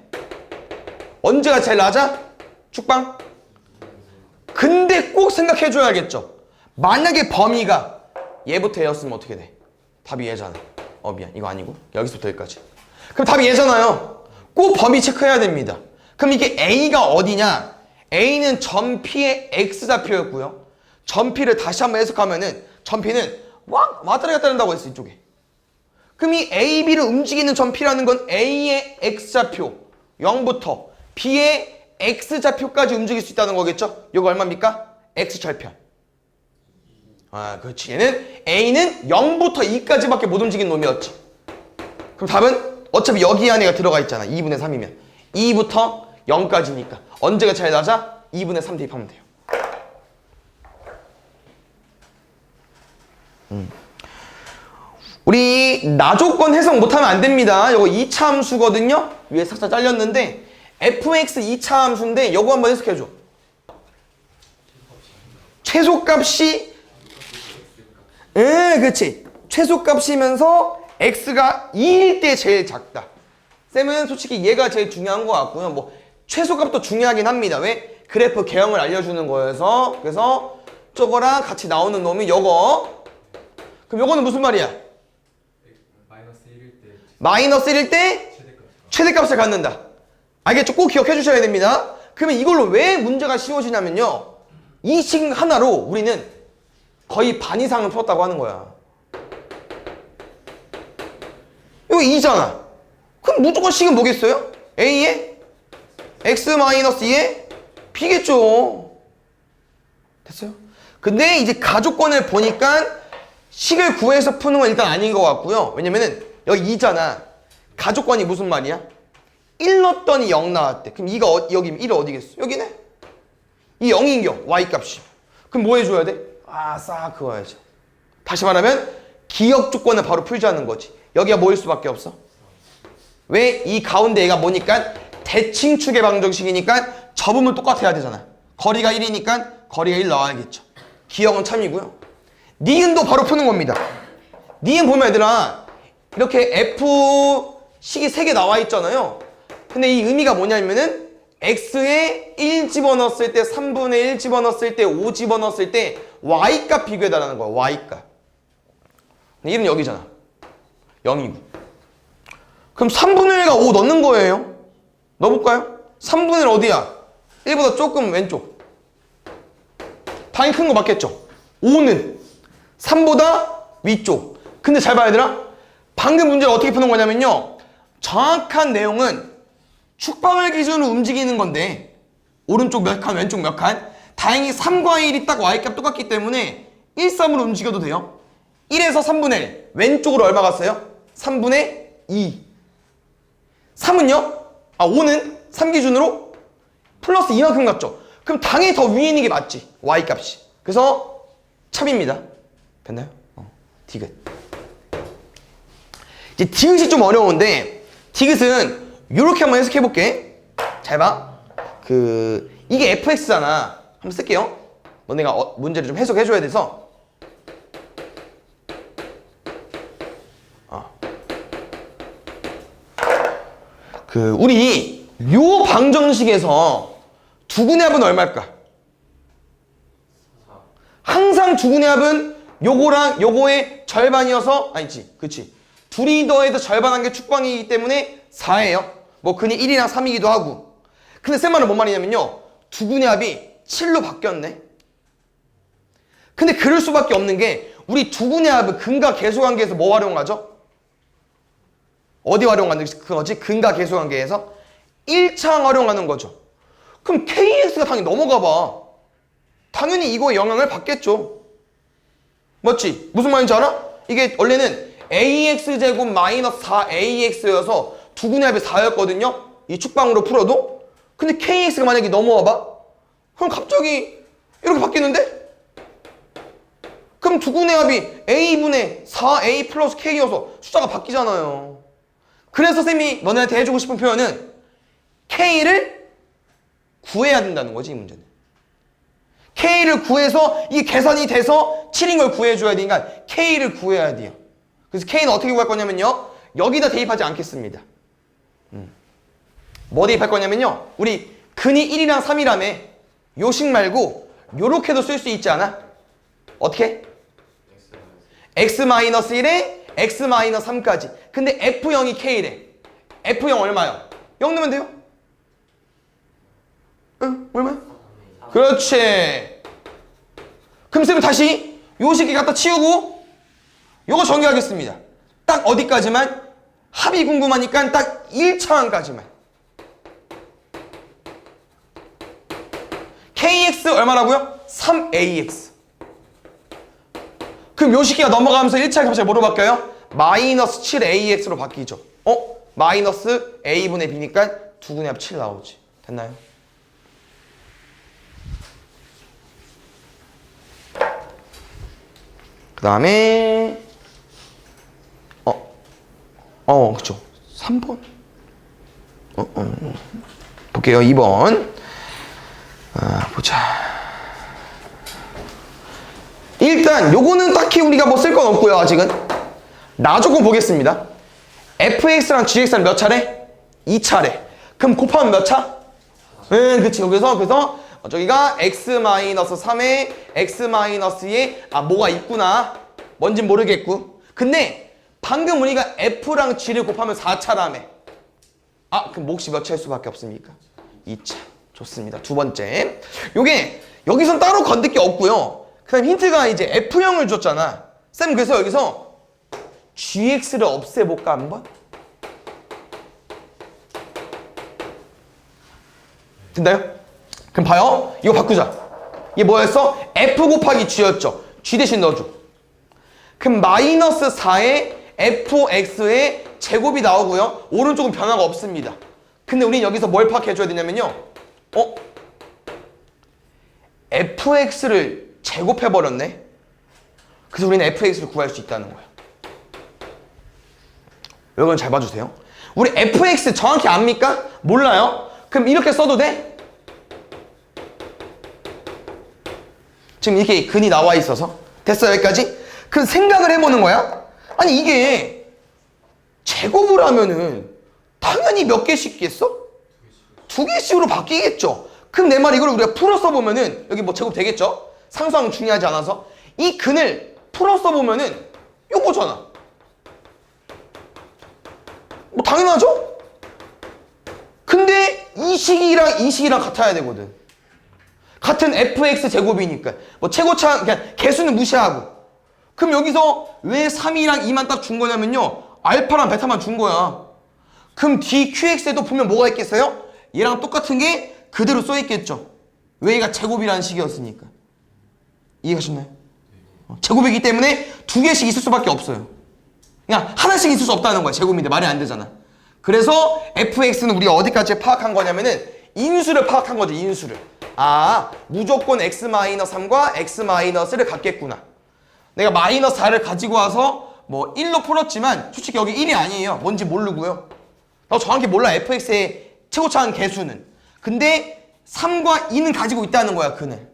언제가 제일 낮아? 축방? 근데 꼭 생각해줘야겠죠. 만약에 범위가 얘부터 얘였으면 어떻게 돼? 답이 얘잖아. 미안. 이거 아니고 여기서부터 여기까지. 그럼 답이 얘잖아요. 꼭 범위 체크해야 됩니다. 그럼 이게 A가 어디냐? A는 점 P의 X좌표였고요. 점 P를 다시 한번 해석하면은 점 P는 왔다 갔다 한다고 했어, 이쪽에. 그럼 이 A, B를 움직이는 점 P라는 건 A의 X좌표 0부터 B의 X좌표까지 움직일 수 있다는 거겠죠? 이거 얼마입니까? X절편. 그렇지. 얘는 A는 0부터 2까지밖에 못 움직이는 놈이었지. 그럼 답은 어차피 여기 안에가 들어가 있잖아. 2분의 3이면. 2부터 0까지니까. 언제가 제일 낮아? 2분의 3 대입하면 돼요. 우리 나조건 해석 못하면 안 됩니다. 이거 2차 함수거든요. 위에 살짝 잘렸는데 fx 2차 함수인데 이거 한번 해석해줘. 최소값이 그렇지. 최소값이면서 x가 2일 때 제일 작다. 쌤은 솔직히 얘가 제일 중요한 것 같고요. 뭐 최소값도 중요하긴 합니다. 왜? 그래프 개형을 알려주는 거여서. 그래서 저거랑 같이 나오는 놈이 요거. 그럼 요거는 무슨 말이야? 마이너스 1일 때 최대값을 갖는다. 알겠죠? 꼭 기억해 주셔야 됩니다. 그러면 이걸로 왜 문제가 쉬워지냐면요. 이 식 하나로 우리는 거의 반 이상은 풀었다고 하는 거야. 이거 2잖아. 그럼 무조건 식은 뭐겠어요? A에 X-2에 B겠죠. 됐어요? 근데 이제 가족권을 보니까 식을 구해서 푸는 건 일단 아닌 것 같고요. 왜냐면은 여기 2잖아. 가족권이 무슨 말이야? 1 넣었더니 0 나왔대. 그럼 2가 여기면 1은 어디겠어? 여기네? 이 0인겨. Y값이. 그럼 뭐 해줘야 돼? 싹 그어야죠. 다시 말하면 기억 조건을 바로 풀자는 거지. 여기가 뭐일 수밖에 없어? 왜? 이 가운데 얘가 뭐니까? 대칭축의 방정식이니까 접으면 똑같아야 되잖아. 거리가 1이니까 거리가 1 나와야겠죠. 기억은 참이고요. 니은도 바로 푸는 겁니다. 니은 보면 얘들아 이렇게 F 식이 3개 나와 있잖아요. 근데 이 의미가 뭐냐면은 X에 1 집어넣었을 때 3분의 1 집어넣었을 때 5 집어넣었을 때 Y값 비교해달라는 거야. Y값. 근데 1은 여기잖아. 0이고. 그럼 3분의 1과 5 넣는 거예요. 넣어볼까요? 3분의 1 어디야? 1보다 조금 왼쪽. 당연히 큰 거 맞겠죠? 5는 3보다 위쪽. 근데 잘 봐야 되나? 방금 문제를 어떻게 푸는 거냐면요. 정확한 내용은 축방을 기준으로 움직이는 건데 오른쪽 몇 칸, 왼쪽 몇 칸. 다행히 3과 1이 딱 Y값 똑같기 때문에 1, 3으로 움직여도 돼요. 1에서 3분의 1. 왼쪽으로 얼마 갔어요? 3분의 2. 3은요? 5는 3 기준으로 플러스 이만큼 갔죠. 그럼 당연히 더 위에 있는 게 맞지. Y값이. 그래서 찹입니다. 됐나요? 디귿. 이제 디귿이 좀 어려운데 디귿은 이렇게 한번 해석해 볼게. 잘 봐. 이게 fx잖아. 한번 쓸게요. 너네가 문제를 좀 해석해 줘야 돼서. 우리 요 방정식에서 두근의 합은 얼마일까? 항상 두근의 합은 요거랑 요거의 절반이어서 아니지. 그치. 둘이 더해서 절반한 게 축방이기 때문에 4예요. 뭐 근이 1이랑 3이기도 하고. 근데 쌤 말은 뭔 말이냐면요. 두근의 합이 7로 바뀌었네. 근데 그럴 수밖에 없는 게 우리 두근의 합은 근과 계수관계에서 뭐 활용하죠? 어디 활용하는 거지? 근과 계수관계에서 1차 활용하는 거죠. 그럼 KX가 당연히 넘어가 봐. 당연히 이거에 영향을 받겠죠. 맞지? 무슨 말인지 알아? 이게 원래는 AX제곱 마이너스 4AX여서 두분의 합이 4였거든요. 이 축방으로 풀어도. 근데 KX가 만약에 넘어와 봐. 그럼 갑자기 이렇게 바뀌는데? 그럼 두분의 합이 A분의 4A 플러스 K여서 숫자가 바뀌잖아요. 그래서 쌤이 너네한테 해주고 싶은 표현은 K를 구해야 된다는 거지, 이 문제는. K를 구해서 이게 계산이 돼서 7인 걸 구해줘야 되니까 K를 구해야 돼요. 그래서 K는 어떻게 구할 거냐면요. 여기다 대입하지 않겠습니다. 뭐 대입할 거냐면요. 우리 근이 1이랑 3이라며 요식 말고 요렇게도 쓸 수 있지 않아? 어떻게? x-1에 x-3까지. 근데 f0이 K래. f0 얼마요? 0 넣으면 돼요. 응? 얼마야? 그렇지. 그럼 쌤은 다시 요식기 갖다 치우고 요거 정리하겠습니다. 딱 어디까지만? 합이 궁금하니까 딱 1차항까지만. KX 얼마라고요? 3AX. 그럼 요식기가 넘어가면서 1차항이 갑자기 뭐로 바뀌어요? 마이너스 7AX로 바뀌죠. 마이너스 A분의 B니까 두분의 합 7 나오지. 됐나요? 그 다음에 그쵸. 3번 볼게요. 2번 보자. 일단 요거는 딱히 우리가 뭐 쓸 건 없고요. 아직은 나조건 보겠습니다. fx랑 gx랑 몇 차례? 2차례. 그럼 곱하면 몇 차? 그치. 그래서 저기가 x-3에 x-2에 뭐가 있구나. 뭔진 모르겠고. 근데 방금 우리가 f랑 g를 곱하면 4차라며. 그럼 몫이 몇 차일 수밖에 없습니까? 2차. 좋습니다. 두 번째. 요게 여기선 따로 건들 게 없고요. 그 다음 힌트가 이제 F형을 줬잖아. 쌤 그래서 여기서 GX를 없애볼까 한번? 된다요? 그럼 봐요. 이거 바꾸자. 이게 뭐였어? F 곱하기 G였죠. G 대신 넣어줘. 그럼 마이너스 4에 fx의 제곱이 나오고요. 오른쪽은 변화가 없습니다. 근데 우린 여기서 뭘 파악해줘야 되냐면요. fx를 제곱해버렸네. 그래서 우리는 fx를 구할 수 있다는 거야. 여러분 잘 봐주세요. 우리 fx 정확히 압니까? 몰라요? 그럼 이렇게 써도 돼? 지금 이렇게 근이 나와 있어서 됐어 여기까지? 그럼 생각을 해보는 거야. 아니 이게 제곱을 하면은 당연히 몇 개씩 겠어? 2개씩으로 바뀌겠죠. 그럼 내 말 이걸 우리가 풀어 써보면은 여기 뭐 제곱 되겠죠? 상수항 중요하지 않아서 이 근을 풀어 써보면은 요거잖아. 뭐 당연하죠? 근데 이 식이랑 같아야 되거든. 같은 fx 제곱이니까 뭐 최고차 그냥 개수는 무시하고. 그럼 여기서 왜 3이랑 2만 딱 준 거냐면요. 알파랑 베타만 준 거야. 그럼 dqx에도 보면 뭐가 있겠어요? 얘랑 똑같은 게 그대로 써 있겠죠. 왜 얘가 제곱이라는 식이었으니까. 이해가셨나요? 제곱이기 때문에 2개씩 있을 수밖에 없어요. 그냥 하나씩 있을 수 없다는 거야. 제곱인데 말이 안 되잖아. 그래서 fx는 우리가 어디까지 파악한 거냐면은 인수를 파악한 거죠. 인수를. 무조건 x-3과 x-를 갖겠구나. 내가 마이너스 4를 가지고 와서 뭐 1로 풀었지만 솔직히 여기 1이 아니에요. 뭔지 모르고요. 나 정확히 몰라. fx의 최고차항 개수는. 근데 3과 2는 가지고 있다는 거야. 근을.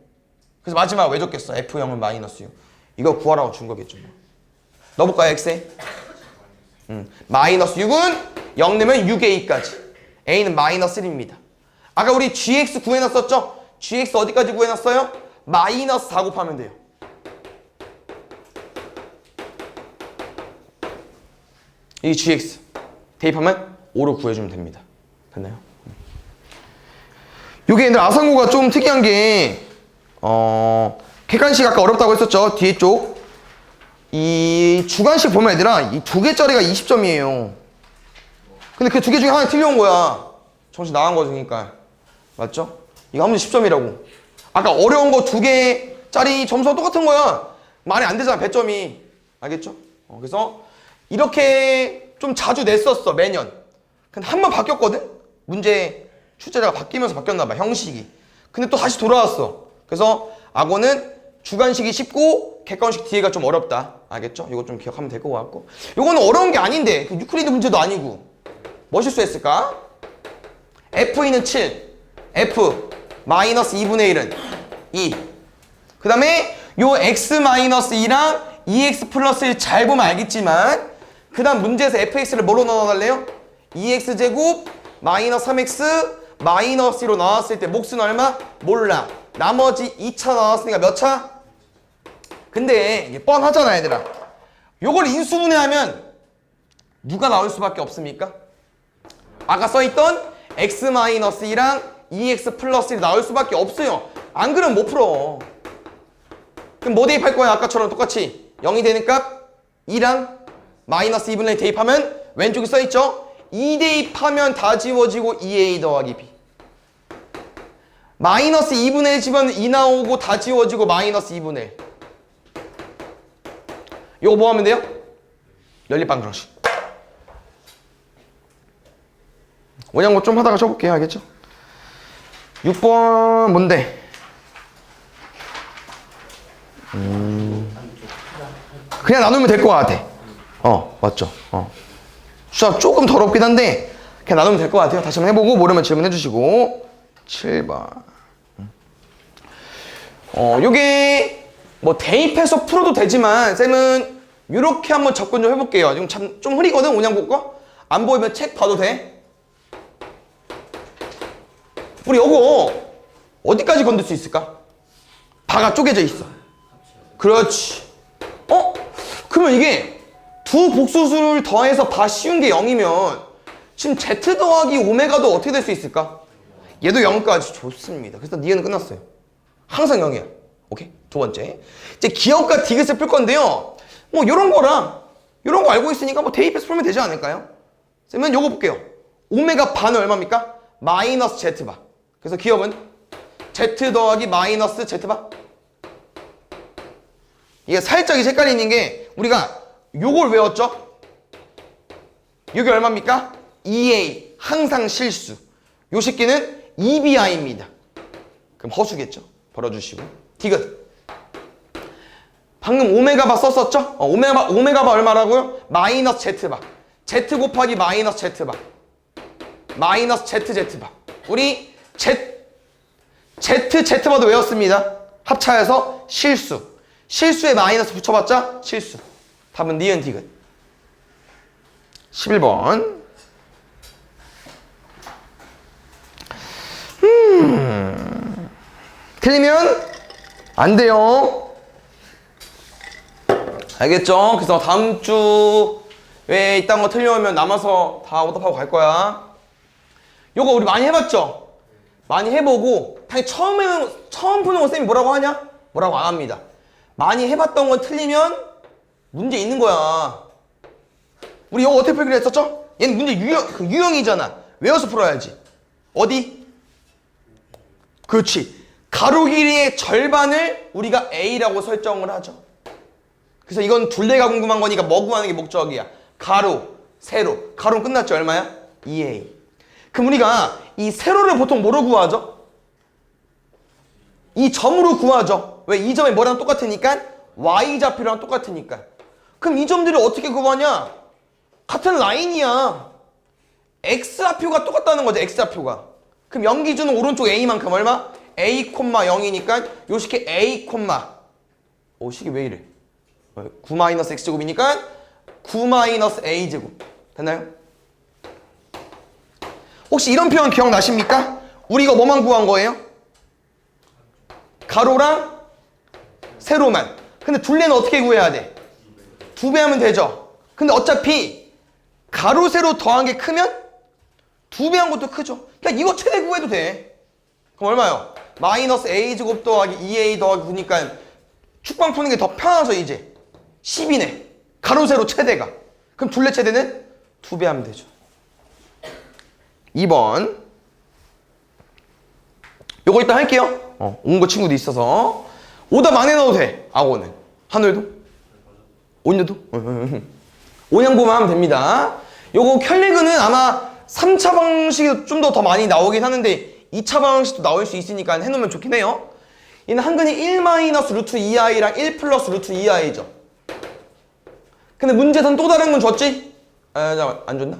그래서 마지막 왜 줬겠어? f0은 마이너스 6. 이거 구하라고 준 거겠죠. 뭐. 넣어볼까요? x에? 마이너스 6은 0 내면 6의 2까지. a는 마이너스 1입니다. 아까 우리 gx 구해놨었죠? gx 어디까지 구해놨어요? 마이너스 4 곱하면 돼요. 이 gx 대입하면 5로 구해주면 됩니다. 됐나요? 요게 얘들 아상고가 좀 특이한 게 객관식 아까 어렵다고 했었죠. 뒤에 쪽 이 주관식 보면 얘들아 이 2개짜리가 20점이에요. 근데 그 2개 중에 하나 틀려온 거야. 정신 나간 거죠. 그러니까 맞죠? 이거 한 문제 10점이라고. 아까 어려운 거 2개짜리 점수가 똑같은 거야. 말이 안 되잖아, 배점이. 알겠죠? 그래서 이렇게 좀 자주 냈었어, 매년. 근데 한 번 바뀌었거든? 문제 출제자가 바뀌면서 바뀌었나 봐, 형식이. 근데 또 다시 돌아왔어. 그래서 악어는 주관식이 쉽고 객관식 뒤에가 좀 어렵다. 알겠죠? 이거 좀 기억하면 될 것 같고. 이거는 어려운 게 아닌데, 그 유클리드 문제도 아니고. 뭐 실수했을까? F는 7, F 마이너스 2분의 1은 2. 그 다음에 요 X-2랑 2X 플러스 1 잘 보면 알겠지만, 그 다음 문제에서 fx를 뭐로 넣어달래요? 2x제곱 마이너스 3x 마이너스 1로 나왔을 때 몫은 얼마? 몰라. 나머지 2차 나왔으니까 몇 차? 근데 이게 뻔하잖아, 얘들아. 요걸 인수분해하면 누가 나올 수밖에 없습니까? 아까 써있던 x-2랑 2x 플러스 1이 나올 수밖에 없어요. 안 그러면 못 풀어. 그럼 뭐 대입할 거야? 아까처럼 똑같이 0이 되는 값 2랑 마이너스 2분의 1 대입하면 왼쪽에 써있죠? 2 대입하면 다 지워지고 2a 더하기 b. 마이너스 2분의 1 집어넣으면 2 나오고 다 지워지고 마이너스 2분의 1. 이거 뭐 하면 돼요? 연립방정식. 원양고 좀 하다가 쳐볼게요. 알겠죠? 6번 뭔데? 그냥 나누면 될 것 같아. 맞죠? 숫자 조금 더럽긴 한데 그냥 나누면 될 것 같아요. 다시 한번 해보고 모르면 질문해 주시고. 7번. 요게 뭐 대입해서 풀어도 되지만 쌤은 요렇게 한번 접근 좀 해볼게요. 지금 좀 흐리거든, 원양고 거. 안 보이면 책 봐도 돼. 우리 요거 어디까지 건들 수 있을까? 바가 쪼개져 있어. 그렇지. 그러면 이게 두 복소수를 더해서 바 씌운 게 0이면 지금 z 더하기 오메가도 어떻게 될 수 있을까? 얘도 0까지. 좋습니다. 그래서 니은 끝났어요. 항상 0이야. 오케이? 두 번째. 이제 기억과 디귿을 풀 건데요. 뭐 요런 거랑 요런 거 알고 있으니까 뭐 대입해서 풀면 되지 않을까요? 쌤은 요거 볼게요. 오메가 바는 얼마입니까? 마이너스 z바. 그래서 기억은 z 더하기 마이너스 z바. 이게 살짝 헷갈리는 게 우리가 요걸 외웠죠? 요게 얼마입니까? 2a 항상 실수. 요 새끼는 2bi입니다. 그럼 허수겠죠? 벌어주시고. 디귿. 방금 오메가바 썼었죠? 오메가바 얼마라고요? 마이너스 z바. z 곱하기 마이너스 z바. 마이너스 z바. 우리 z바도 외웠습니다. 합차해서 실수. 실수에 마이너스 붙여봤자 실수. 답은 니은 디귿. 11번. 틀리면 안 돼요. 알겠죠? 그래서 다음 주에 이딴 거 틀려오면 남아서 다 오답하고 갈 거야. 요거 우리 많이 해봤죠? 많이 해보고 처음 푸는 거 쌤이 뭐라고 하냐? 뭐라고 안 합니다. 많이 해봤던 거 틀리면 문제 있는 거야. 우리 이거 어떻게 풀기로 했었죠? 얘는 문제 유형이잖아. 외워서 풀어야지. 어디? 그렇지. 가로 길이의 절반을 우리가 A라고 설정을 하죠. 그래서 이건 둘레가 궁금한 거니까 뭐 구하는 게 목적이야. 가로, 세로. 가로는 끝났죠. 얼마야? 2A. 그럼 우리가 이 세로를 보통 뭐로 구하죠? 이 점으로 구하죠. 왜? 이 점이 뭐랑 똑같으니까? Y좌표랑 똑같으니까. 그럼 이 점들을 어떻게 구하냐? 같은 라인이야. X좌표가 똑같다는 거죠. X좌표가. 그럼 연기준은 오른쪽 A만큼 얼마? A, 0이니까 요 식이 A, 식이 왜 이래? 9-X제곱이니까 9-A제곱. 됐나요? 혹시 이런 표현 기억나십니까? 우리 이거 뭐만 구한 거예요? 가로랑 세로만. 근데 둘레는 어떻게 구해야 돼? 2배 하면 되죠. 근데 어차피 가로 세로 더한 게 크면 2배 한 것도 크죠. 그냥 이거 최대 구해도 돼. 그럼 얼마요? 마이너스 A제곱 더하기 2A 더하기 9니까 축방 푸는 게 더 편하죠. 이제 10이네. 가로 세로 최대가. 그럼 둘레 최대는 2배 하면 되죠. 2번. 요거 일단 할게요. 온 거 친구도 있어서. 오답 안 해놔도 돼. 악어는. 하늘도? 온유도? 온양보만 하면 됩니다. 요거 켈리그는 아마 3차 방식이 좀 더 많이 나오긴 하는데 2차 방식도 나올 수 있으니까 해놓으면 좋긴 해요. 얘는 한근이 1 마이너스 루트 2i랑 1 플러스 루트 2i죠. 근데 문제에선 또 다른 건 줬지? 잠깐만, 안 줬나?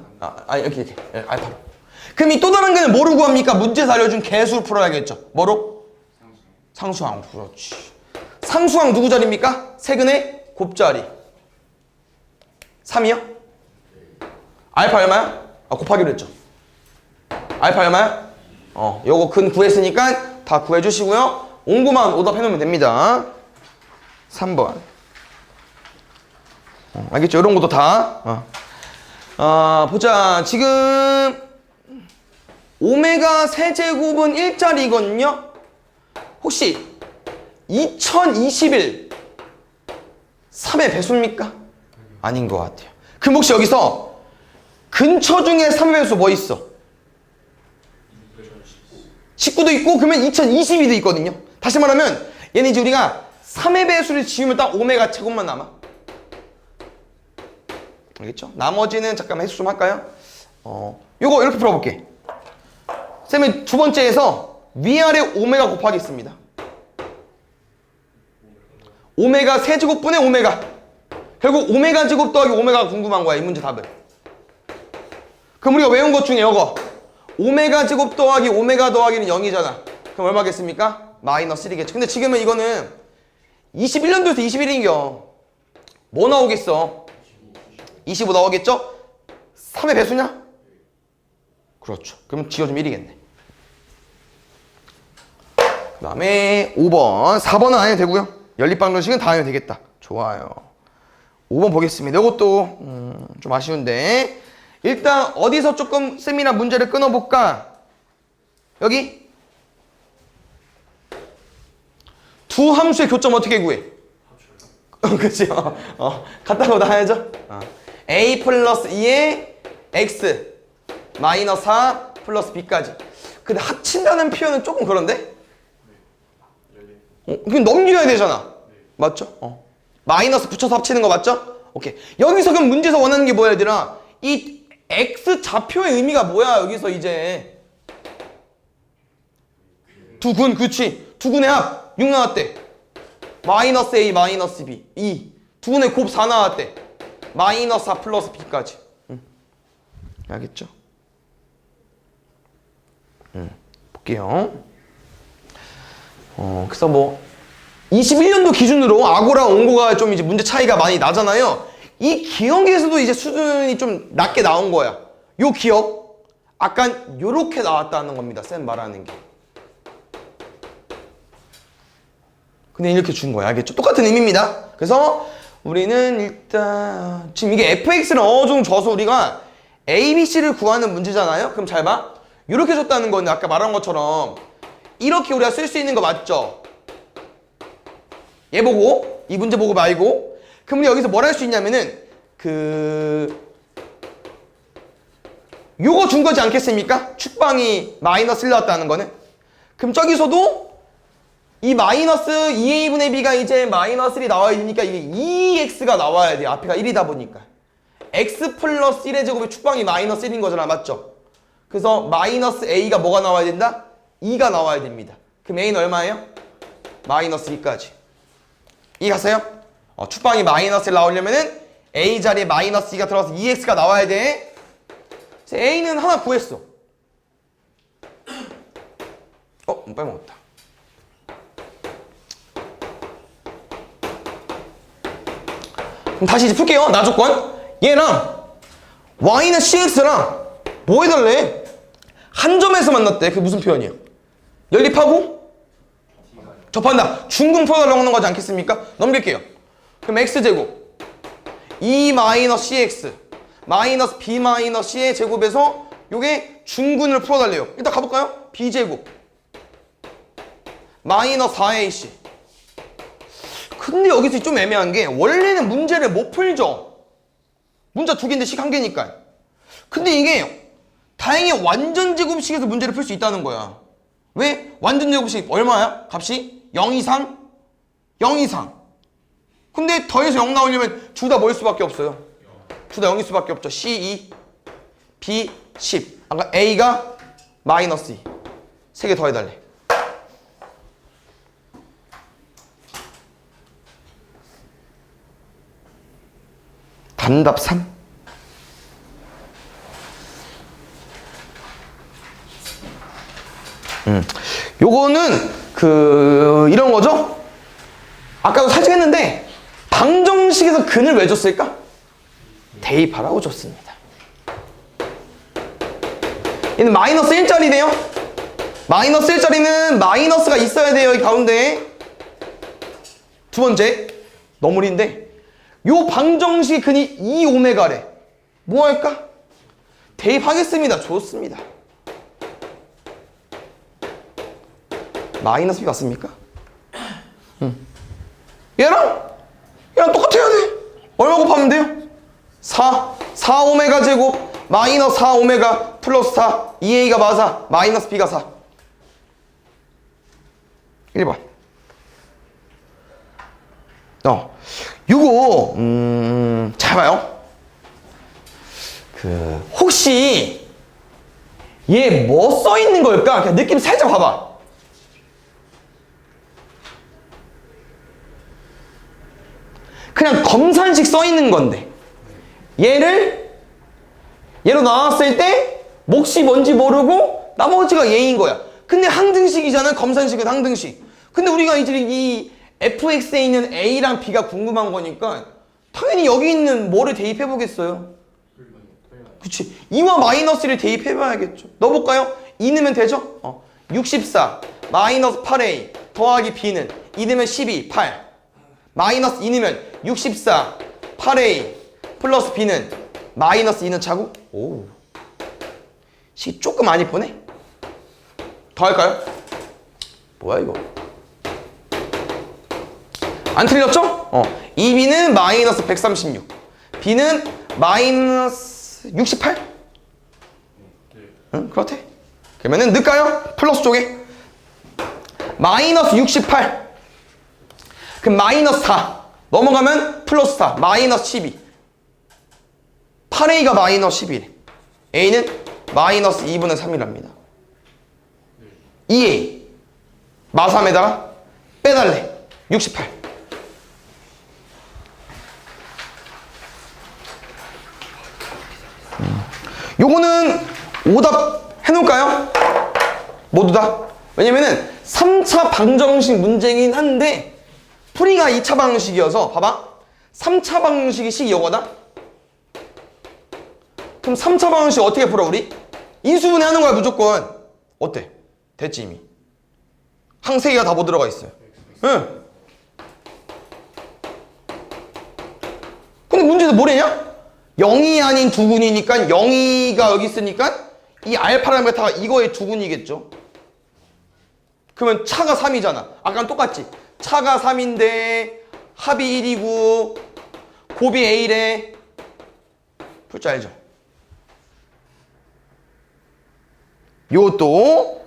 이렇게. 알파로. 그럼 이 또 다른 거는 뭐로 구합니까? 문제에서 알려준 개수를 풀어야겠죠. 뭐로? 상수항. 그렇지. 상수항 누구 자리입니까? 세근의 곱자리. 3이요? 알파 얼마야? 곱하기로 했죠. 알파 얼마야? 요거 근 구했으니까 다 구해주시고요. 온 거만 오답해놓으면 됩니다. 3번. 알겠죠? 이런 것도 다. 보자. 지금 오메가 세제곱은 1짜리거든요. 혹시 2021 3의 배수입니까? 아닌 것 같아요. 그럼 혹시 여기서 근처 중에 3의 배수 뭐 있어? 19도 있고 그러면 2022도 있거든요. 다시 말하면 얘는 이제 우리가 3의 배수를 지우면 딱 오메가 제곱만 남아. 알겠죠? 나머지는 잠깐만 해수 좀 할까요? 요거 이렇게 풀어볼게. 쌤이 두 번째에서 위아래 오메가 곱하기 있습니다. 오메가 세제곱분의 오메가. 결국 오메가 제곱 더하기 오메가가 궁금한 거야, 이 문제 답은. 그럼 우리가 외운 것 중에 이거 오메가 제곱 더하기 오메가 더하기는 0이잖아. 그럼 얼마겠습니까? 마이너스 1이겠죠. 근데 지금은 이거는 21년도에서 21인겨. 뭐 나오겠어? 25 나오겠죠? 3의 배수냐? 그렇죠. 그럼 지어주면 1이겠네. 그 다음에 5번. 4번은 안 해도 되고요. 연립방정식은 다 하면 되겠다. 좋아요. 5번 보겠습니다. 이것도 좀 아쉬운데 일단 어디서 조금 쌤이랑 문제를 끊어볼까? 여기 두 함수의 교점 어떻게 구해? 그치? 같다고 다 해야죠. a 플러스 2에 x 마이너스 4 플러스 b까지. 근데 합친다는 표현은 조금 그런데? 그럼 넘겨야 되잖아. 맞죠? 마이너스 붙여서 합치는 거 맞죠? 오케이. 여기서 그럼 문제에서 원하는 게 뭐야 얘들아? 이 x 좌표의 의미가 뭐야 여기서 이제? 두근, 그치? 두근의 합 6 나왔대. 마이너스 a 마이너스 b 2. 두근의 곱 4 나왔대. 마이너스 4 플러스 b까지. 알겠죠? 볼게요. 그래서 뭐 21년도 기준으로 아고랑 옹고가 좀 이제 문제 차이가 많이 나잖아요. 이 기억에서도 이제 수준이 좀 낮게 나온 거야. 요 기억 약간 요렇게 나왔다는 겁니다. 쌤 말하는 게. 근데 이렇게 준 거야. 알겠죠? 똑같은 의미입니다. 그래서 우리는 일단 지금 이게 fx를 어느 정도 줘서 우리가 a, b, c를 구하는 문제잖아요. 그럼 잘 봐. 이렇게 줬다는 거는 아까 말한 것처럼 이렇게 우리가 쓸 수 있는 거 맞죠? 얘 보고 이 문제 보고 말고. 그럼 우리 여기서 뭘 할 수 있냐면은 요거 준 거지 않겠습니까? 축방이 마이너스 1 나왔다는 거는. 그럼 저기서도 이 마이너스 2a분의 b가 이제 마이너스 1이 나와야 되니까 이게 2x가 나와야 돼. 앞에가 1이다 보니까. x 플러스 1의 제곱의 축방이 마이너스 1인 거잖아. 맞죠? 그래서 마이너스 a가 뭐가 나와야 된다? 2가 나와야 됩니다. 그럼 a는 얼마예요? 마이너스 2까지. 이해갔어요? 축방이 마이너스 1 나오려면은 a 자리에 마이너스 2가 들어가서 2x가 나와야 돼. a는 하나 구했어. 빼먹었다. 그럼 다시 이제 풀게요. 나 조건. 얘랑 y는 cx랑 뭐 해달래? 한 점에서 만났대. 그게 무슨 표현이야? 연립하고 접한다. 중근 풀어달라고 하는 거지 않겠습니까? 넘길게요. 그럼 x제곱 2 마이너스 cx 마이너스 b 마이너스 c의 제곱에서 요게 중근을 풀어달래요. 일단 가볼까요? b제곱 마이너스 4ac. 근데 여기서 좀 애매한 게 원래는 문제를 못 풀죠. 문자 두 개인데 식 한 개니까. 근데 이게 다행히 완전 제곱식에서 문제를 풀 수 있다는 거야. 왜? 완전 제곱식 얼마야? 값이 0 이상? 0 이상. 근데 더해서 0 나오려면 둘 다 뭐일 수밖에 없어요. 둘 다 0일 수밖에 없죠. C2, B 10. 아까 A가 마이너스 2. 세 개 더해달래. 단답 3. 요거는 이런 거죠? 아까도 살짝 했는데 방정식에서 근을 왜 줬을까? 대입하라고 줬습니다. 얘는 마이너스 1짜리네요. 마이너스 1짜리는 마이너스가 있어야 돼요. 이 가운데. 두 번째, 너무리인데 요 방정식 근이 2오메가래. 뭐 할까? 대입하겠습니다. 좋습니다. 마이너스 B 맞습니까? 얘랑 똑같아야 돼. 얼마 곱하면 돼요? 4오메가 제곱 마이너스 4오메가 플러스 4 2A가 맞아. 마이너스 B가 4. 1번. 요거 잘 봐요. 혹시 얘 뭐 써있는 걸까? 그냥 느낌 살짝 봐봐. 그냥 검산식 써있는 건데 얘로 나왔을 때 몫이 뭔지 모르고 나머지가 얘인 거야. 근데 항등식이잖아. 검산식은 항등식. 근데 우리가 이제 이 fx에 있는 a랑 b가 궁금한 거니까 당연히 여기 있는 뭐를 대입해 보겠어요? 그치. 2와 마이너스를 대입해 봐야겠죠. 넣어볼까요? 2 넣으면 되죠? 64 마이너스 8a 더하기 b는 2 넣으면 12 8 마이너스 2 넣으면 64 8a 플러스 b는 마이너스 2는 차고. 오, 식 조금 많이 보네. 더 할까요? 뭐야 이거? 안 틀렸죠? 2b는 마이너스 136 b는 마이너스 68? 응, 그렇대. 그러면은 넣을까요? 플러스 쪽에 마이너스 68 그럼 마이너스 4 넘어가면 플러스 4 마이너스 12 8a가 마이너스 11 a는 마이너스 2분의 3이랍니다. 2a 마3에다가 빼달래. 68. 요거는 오답 해놓을까요? 모두 다? 왜냐면은 3차 방정식 문제긴 한데 풀이가 2차 방정식이어서 봐봐. 3차 방정식이 식 이거다. 그럼 3차 방정식 어떻게 풀어 우리? 인수분해 하는 거야 무조건. 어때? 됐지 이미. 항 3개가 다 뭐 들어가 있어요. 응. 근데 문제는 뭐래냐? 0이 아닌 두근이니까 0이가 여기 있으니까 이 알파랑 베타가 이거의 두근이겠죠. 그러면 차가 3이잖아. 아까랑 똑같지? 차가 3인데 합이 1이고 곱이 A래. 풀 줄 알죠? 요것도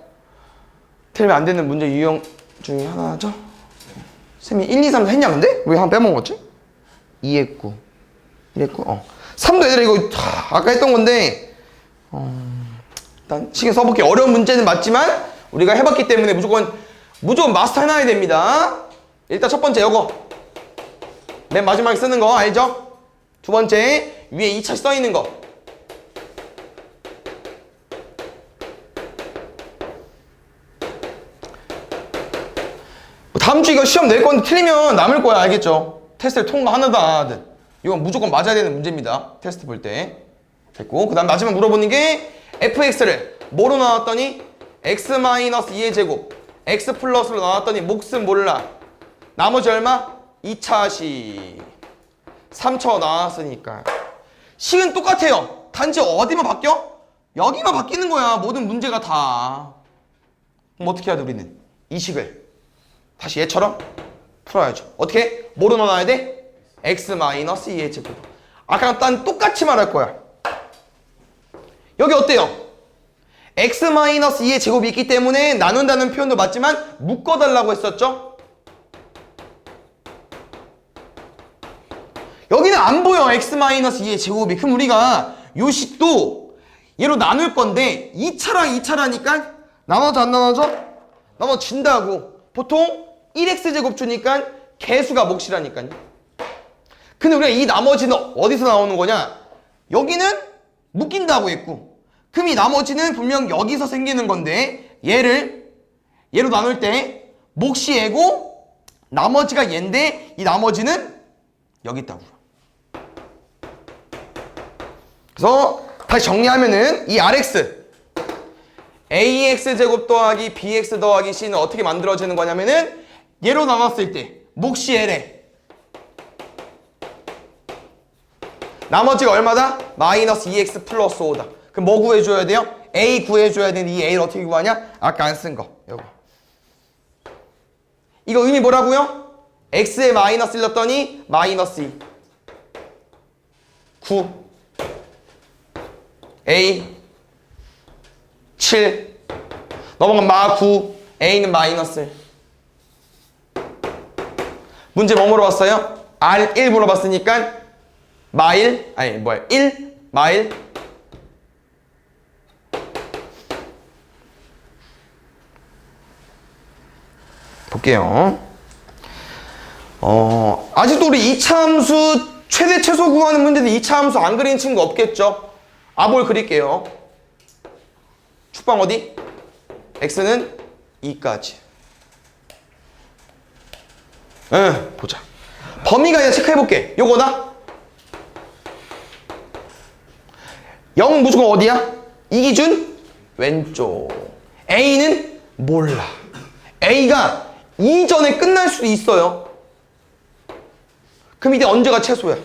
틀리면 안 되는 문제 유형 중에 하나죠. 쌤이 1, 2, 3 했냐 근데? 왜 하나 빼먹었지? 2 했고 1 했고 3도 얘들아 이거 아까 했던 건데 일단 시계 써볼게. 어려운 문제는 맞지만 우리가 해봤기 때문에 무조건 마스터 해놔야 됩니다. 일단 첫 번째 요거 맨 마지막에 쓰는 거 알죠? 두 번째 위에 2차 써있는 거. 다음 주 이거 시험 낼 건데 틀리면 남을 거야. 알겠죠? 테스트를 통과 하나다. 이건 무조건 맞아야 되는 문제입니다. 테스트 볼 때. 됐고 그 다음 마지막 물어보는 게 fx를 뭐로 나왔더니 x-2의 제곱 x 플러스로 나왔더니 몫은 몰라. 나머지 얼마? 2차식 3차 나왔으니까 식은 똑같아요. 단지 어디만 바뀌어? 여기만 바뀌는 거야. 모든 문제가 다. 그럼 어떻게 해야 돼 우리는? 이 식을 다시 얘처럼 풀어야죠. 어떻게? 뭐로 나눠야 돼? x-2의 제곱. 아까랑 딴 똑같이 말할 거야. 여기 어때요? x-2의 제곱이 있기 때문에 나눈다는 표현도 맞지만 묶어달라고 했었죠? 여기는 안 보여, x-2의 제곱이. 그럼 우리가 요 식도 얘로 나눌 건데 2차랑 2차라니까 나눠져 안 나눠져? 나눠진다고. 보통 1x제곱 주니까 개수가 몫이라니까요. 근데 우리가 이 나머지는 어디서 나오는 거냐? 여기는 묶인다고 했고, 그럼 이 나머지는 분명 여기서 생기는 건데 얘로 나눌 때 몫이 얘고 나머지가 얘인데 이 나머지는 여기 있다고. 그래서 다시 정리하면은 이 Rx AX제곱 더하기 BX 더하기 C는 어떻게 만들어지는 거냐면은 얘로 나눴을 때 몫이 L에 나머지가 얼마다? 마이너스 2x 플러스 5다. 그럼 뭐 구해줘야 돼요? A 구해줘야 되는데 이 A를 어떻게 구하냐? 아까 안 쓴 거. 요거. 이거 의미 뭐라고요? x에 마이너스 1 넣었더니 마이너스 2. 9. A 7. 넘어가면 마 9. A는 마이너스 1. 문제 뭐 물어봤어요? R1 물어봤으니까 마일, 아니 뭐야 1 마일 볼게요. 아직도 우리 2차 함수 최대 최소 구하는 문제인데 2차 함수 안 그리는 친구 없겠죠? 아볼 그릴게요. 축방 어디? x는 2까지. 보자. 범위가 그냥 체크해볼게. 요거다. 0 무조건 어디야? 이 기준 왼쪽. A는 몰라. A가 이전에 끝날 수도 있어요. 그럼 이때 언제가 최소야?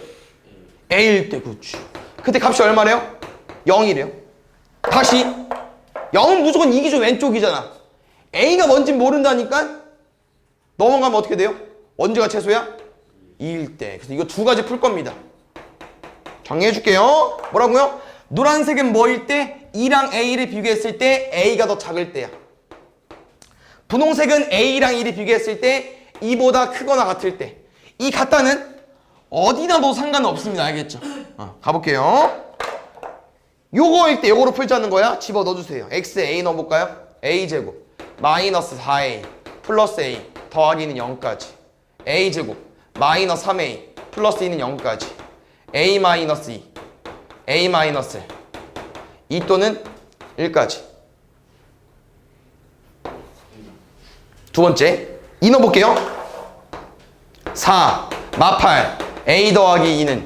A일 때. 그렇지. 그때 값이 얼마래요? 0이래요. 다시 0은 무조건 이 기준 왼쪽이잖아. A가 뭔진 모른다니까. 넘어가면 어떻게 돼요? 언제가 최소야? 2일 때. 그래서 이거 두 가지 풀 겁니다. 정리해 줄게요. 뭐라고요? 노란색은 뭐일 때? 2랑 A를 비교했을 때 A가 더 작을 때야. 분홍색은 A랑 1이 비교했을 때 2보다 크거나 같을 때. 이 같다는 어디나 도 상관없습니다. 알겠죠? 가볼게요. 요거일 때 요거로 풀자는 거야. 집어 넣어주세요. x에 A 넣어볼까요? A제곱 마이너스 4A 플러스 A 더하기는 0까지. A제곱 마이너스 3A 플러스 2는 0까지. A 마이너스 2 A 마이너스 2 또는 1까지. 두 번째 2 넣어볼게요. 4 마 8 A 더하기 2는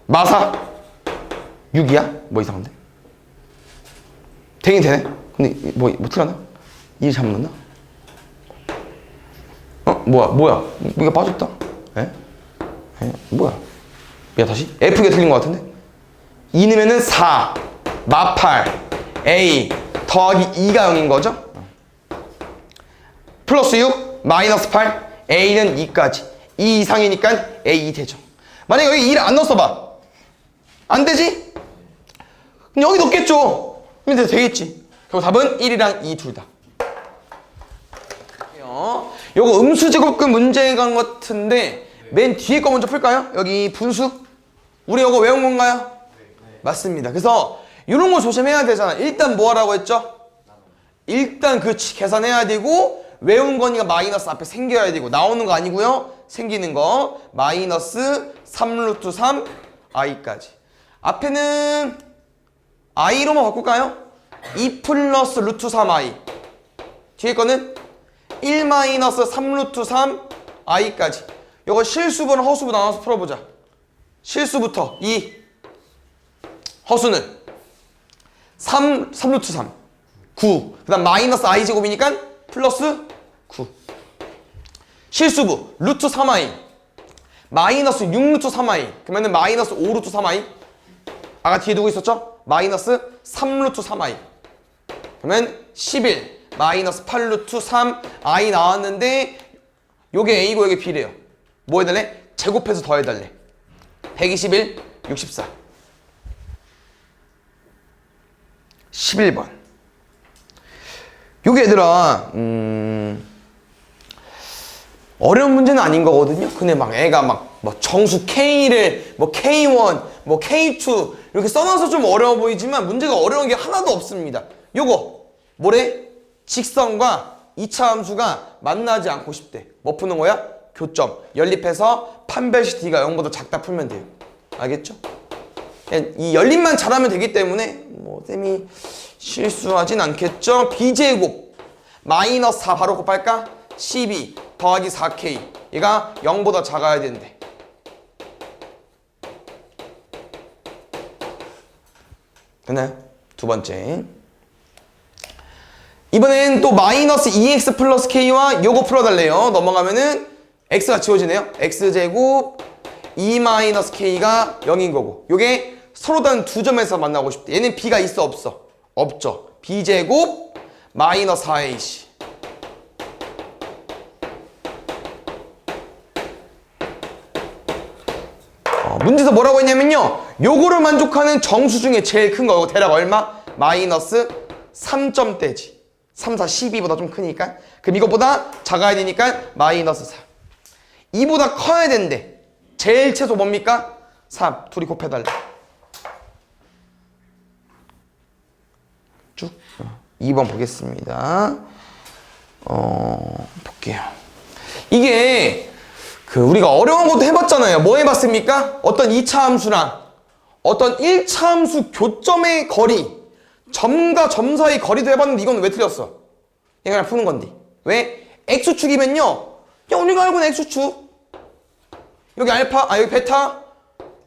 마사 6이야? 뭐 이상한데? 되긴 되네. 근데 뭐 틀렸나? 2 잘못 넣나? 뭐야 이거 빠졌다. 뭐야? 야 다시 F가 틀린 것 같은데? 2 넣으면은 4 마 8 A 더하기 2가 0인 거죠? 플러스 6 마이너스 8 A는 2까지. 2 이상이니까 A 되죠. 만약에 여기 2를 안 넣었어 봐. 안 되지? 그럼 여기 넣겠죠. 그럼 되겠지. 그럼 답은 1이랑 2 둘 다. 요거 음수제곱근 문제인 것 같은데 맨 뒤에 거 먼저 풀까요? 여기 분수. 우리 요거 외운 건가요? 맞습니다. 그래서 이런 거 조심해야 되잖아. 일단 뭐 하라고 했죠? 일단 그렇지. 계산해야 되고 외운 거니까 마이너스 앞에 생겨야 되고 나오는 거 아니고요. 생기는 거 마이너스 3루트 3 i까지. 앞에는 i로만 바꿀까요? 2 플러스 루트 3i. 뒤에 거는 1 마이너스 3루트 3 i까지. 이거 실수분 허수분 나눠서 풀어보자. 실수부터 2 허수는 3루트 3 9. 그 다음 마이너스 i 제곱이니까 플러스 9. 실수부 루트 3i 마이너스 6루트 3i 그러면은 마이너스 5루트 3i. 아까 뒤에 누구 있었죠? 마이너스 3루트 3i 그러면 11 마이너스 8루트 3i 나왔는데 요게 a고 요게 b래요. 뭐 해달래? 제곱해서 더해달래. 121 64. 11번. 요게 얘들아 어려운 문제는 아닌 거거든요. 근데 막 애가 막 뭐 정수 K를 뭐 K1 뭐 K2 이렇게 써놔서 좀 어려워 보이지만 문제가 어려운 게 하나도 없습니다. 요거 뭐래? 직선과 2차 함수가 만나지 않고 싶대. 뭐 푸는 거야? 교점. 연립해서 판별식 D가 0보다 작다 풀면 돼요. 알겠죠? 이 연립만 잘하면 되기 때문에 뭐 쌤이 실수하진 않겠죠? B제곱 마이너스 4 바로 곱할까? 12 더하기 4K 얘가 0보다 작아야 된대. 됐나요? 두 번째. 이번엔 또 마이너스 2x 플러스 k와 요거 풀어달래요. 넘어가면은 x가 지워지네요. x제곱 2 마이너스 k가 0인 거고 요게 서로 다른 두 점에서 만나고 싶대. 얘는 b가 있어 없어? 없죠. b제곱 마이너스 4ac 문제에서 뭐라고 했냐면요. 요거를 만족하는 정수 중에 제일 큰 거. 이거 대략 얼마? 마이너스 3점대지. 3, 4, 12보다 좀 크니까. 그럼 이것보다 작아야 되니까 마이너스 4. 2보다 커야 된대. 제일 최소 뭡니까? 3. 둘이 곱해달래. 쭉. 2번 보겠습니다. 볼게요. 이게 우리가 어려운 것도 해봤잖아요. 뭐 해봤습니까? 어떤 2차 함수랑 어떤 1차 함수 교점의 거리, 점과 점 사이 거리도 해봤는데 이건 왜 틀렸어? 얘가 그냥 푸는 건데. 왜? X축이면요. 야, 우리가 알고 있는 X축. 여기 알파, 여기 베타,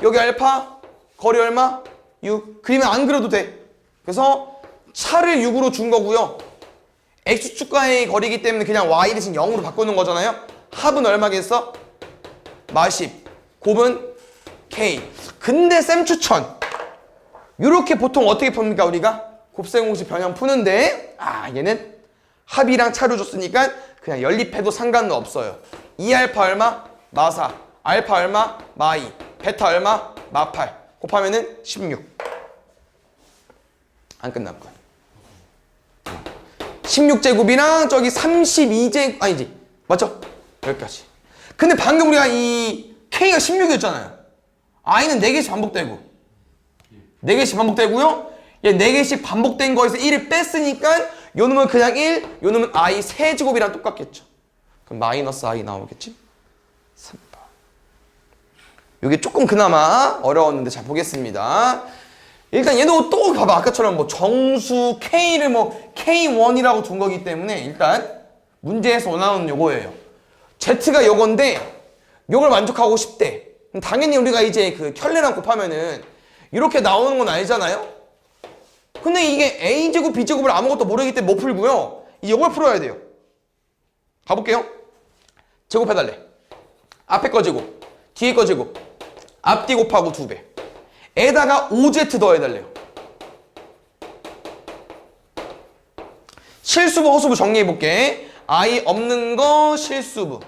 여기 알파, 거리 얼마? 6. 그리면 안 그려도 돼. 그래서 차를 6으로 준 거고요. X축과의 거리이기 때문에 그냥 Y 대신 0으로 바꾸는 거잖아요. 합은 얼마겠어? 마10. 곱은 K. 근데 쌤 추천. 이렇게 보통 어떻게 풉니까 우리가? 곱셈공식 변형 푸는데 얘는 합이랑 차로 줬으니까 그냥 연립해도 상관은 없어요. 2알파 얼마? 마4. 알파 얼마? 마2. 베타 얼마? 마8. 곱하면은 16. 안 끝났군. 16제곱이랑 저기 32제곱 아니지. 맞죠? 여기까지. 근데 방금 우리가 이 K가 16이었잖아요. I는 4개씩 반복되고 4개씩 반복되고요. 얘 4개씩 반복된 거에서 1을 뺐으니까 요 놈은 그냥 1, 요 놈은 I 세제곱이랑 똑같겠죠. 그럼 마이너스 I 나오겠지? 3번. 요게 조금 그나마 어려웠는데 잘 보겠습니다. 일단 얘도 또 봐봐. 아까처럼 뭐 정수 K를 뭐 K1이라고 둔 거기 때문에 일단 문제에서 원하는 요거예요. Z가 요건데 요걸 만족하고 싶대. 그럼 당연히 우리가 이제 그 켤레랑 곱하면은 이렇게 나오는 건 알잖아요. 근데 이게 A제곱 B제곱을 아무것도 모르기 때문에 못 풀고요. 이걸 풀어야 돼요. 가볼게요. 제곱해달래. 앞에 거 제곱, 뒤에 거 제곱, 앞뒤 곱하고 2배. 에다가 5Z 더해달래요. 실수부 허수부 정리해볼게. I 없는 거 실수부,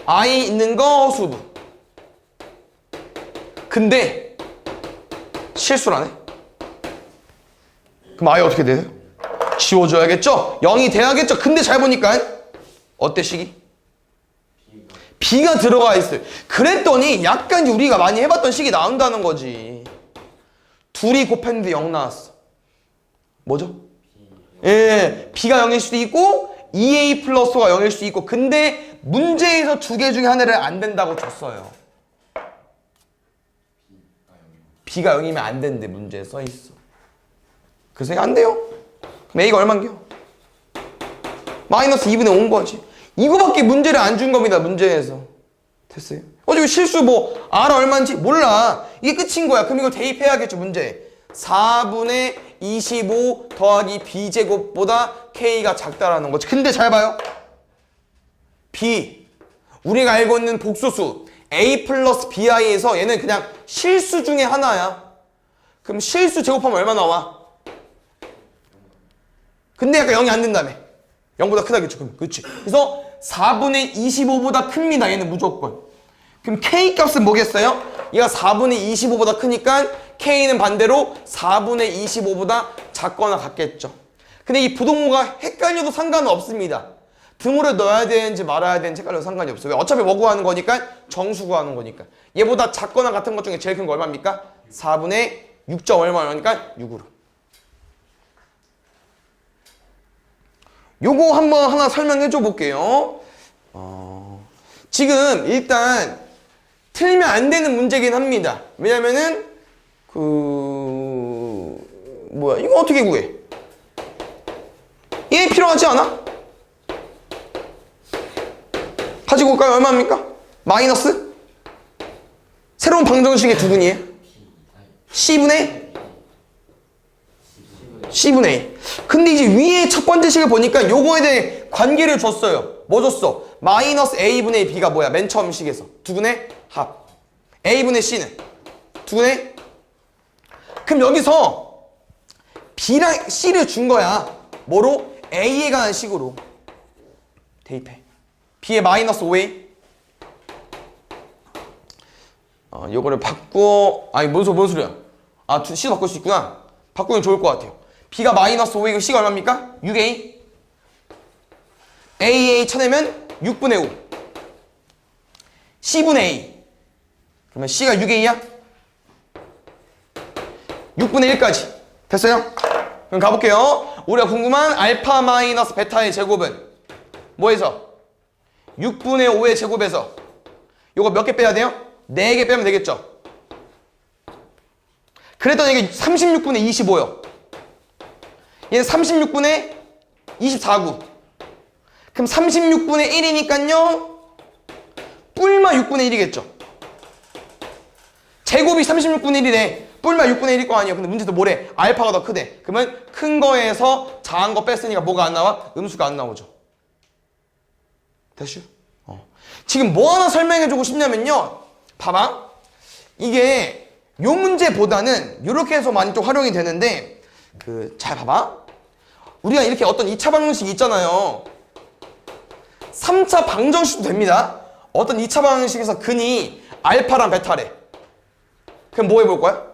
I 있는 거 허수부. 근데 실수라네. 그럼 I 어떻게 돼요? 지워줘야겠죠? 0이 돼야겠죠? 근데 잘 보니까 어때 식이? B가 들어가 있어요. 그랬더니 약간 우리가 많이 해봤던 식이 나온다는 거지. 둘이 곱했는데 0 나왔어. 뭐죠? 예, B가 0일 수도 있고 2A 플러스가 0일 수도 있고. 근데 문제에서 두 개 중에 하나를 안 된다고 줬어요. B가 0이면 안 된대. 문제에 써있어. 그래서 안 돼요. 그럼 A가 얼만겨? 마이너스 2분의 5인 거지. 이거밖에 문제를 안 준 겁니다. 문제에서. 됐어요? 어차피 실수 뭐 R 얼마인지 몰라. 이게 끝인 거야. 그럼 이거 대입해야겠죠. 문제. 4분의 25 더하기 B제곱보다 K가 작다라는 거지. 근데 잘 봐요. B. 우리가 알고 있는 복소수 A 플러스 BI에서 얘는 그냥 실수 중에 하나야. 그럼 실수 제곱하면 얼마 나와? 근데 약간 0이 안 된다며. 0보다 크다겠죠. 그럼 그렇지. 그래서 4분의 25보다 큽니다. 얘는 무조건. 그럼 K 값은 뭐겠어요? 얘가 4분의 25보다 크니까 K는 반대로 4분의 25보다 작거나 같겠죠. 근데 이 부동호가 헷갈려도 상관은 없습니다. 등호를 넣어야 되는지 말아야 되는지 헷갈려도 상관이 없어요. 왜? 어차피 뭐 구하는 거니까? 정수 구하는 거니까. 얘보다 작거나 같은 것 중에 제일 큰 거 얼마입니까? 4분의 6점 얼마니까 6으로. 요거 한번 하나 설명해 줘 볼게요. 지금 일단 틀리면 안 되는 문제긴 합니다. 왜냐면은 뭐야 이거 어떻게 구해? 얘 필요하지 않아? 가지고 올까요? 얼마입니까? 마이너스? 새로운 방정식의 두근이에요? C분의 A. 근데 이제 위에 첫 번째 식을 보니까 요거에 대해 관계를 줬어요. 뭐 줬어? 마이너스 A분의 B가 뭐야? 맨 처음 식에서 두근의 합. A분의 C는 두근의. 그럼 여기서 B랑 C를 준 거야. 뭐로? A에 관한 식으로 대입해. B의 마이너스 5A. 요거를 바꾸어. 아니 뭔 소리야? C도 바꿀 수 있구나. 바꾸면 좋을 것 같아요. B가 마이너스 5A고 C가 얼마입니까? 6A. AA 쳐내면 6분의 5. C분의 A. 그러면 C가 6A야? 6분의 1까지. 됐어요? 그럼 가볼게요. 우리가 궁금한 알파 마이너스 베타의 제곱은 뭐에서? 6분의 5의 제곱에서 요거 몇 개 빼야 돼요? 4개 빼면 되겠죠? 그랬더니 이게 36분의 25요. 얘는 36분의 24구. 그럼 36분의 1이니까요 뿔마 6분의 1이겠죠. 제곱이 36분의 1이래. 뿔마 6분의 1일 거 아니에요. 근데 문제도 뭐래? 알파가 더 크대. 그러면 큰 거에서 작은 거 뺐으니까 뭐가 안 나와? 음수가 안 나오죠. 됐슈? 지금 뭐 하나 설명해주고 싶냐면요. 봐봐. 이게 요 문제보다는 요렇게 해서 많이 좀 활용이 되는데 잘 봐봐. 우리가 이렇게 어떤 2차 방정식이 있잖아요. 3차 방정식도 됩니다. 어떤 2차 방정식에서 근이 알파랑 베타래. 그럼 뭐 해볼 거야?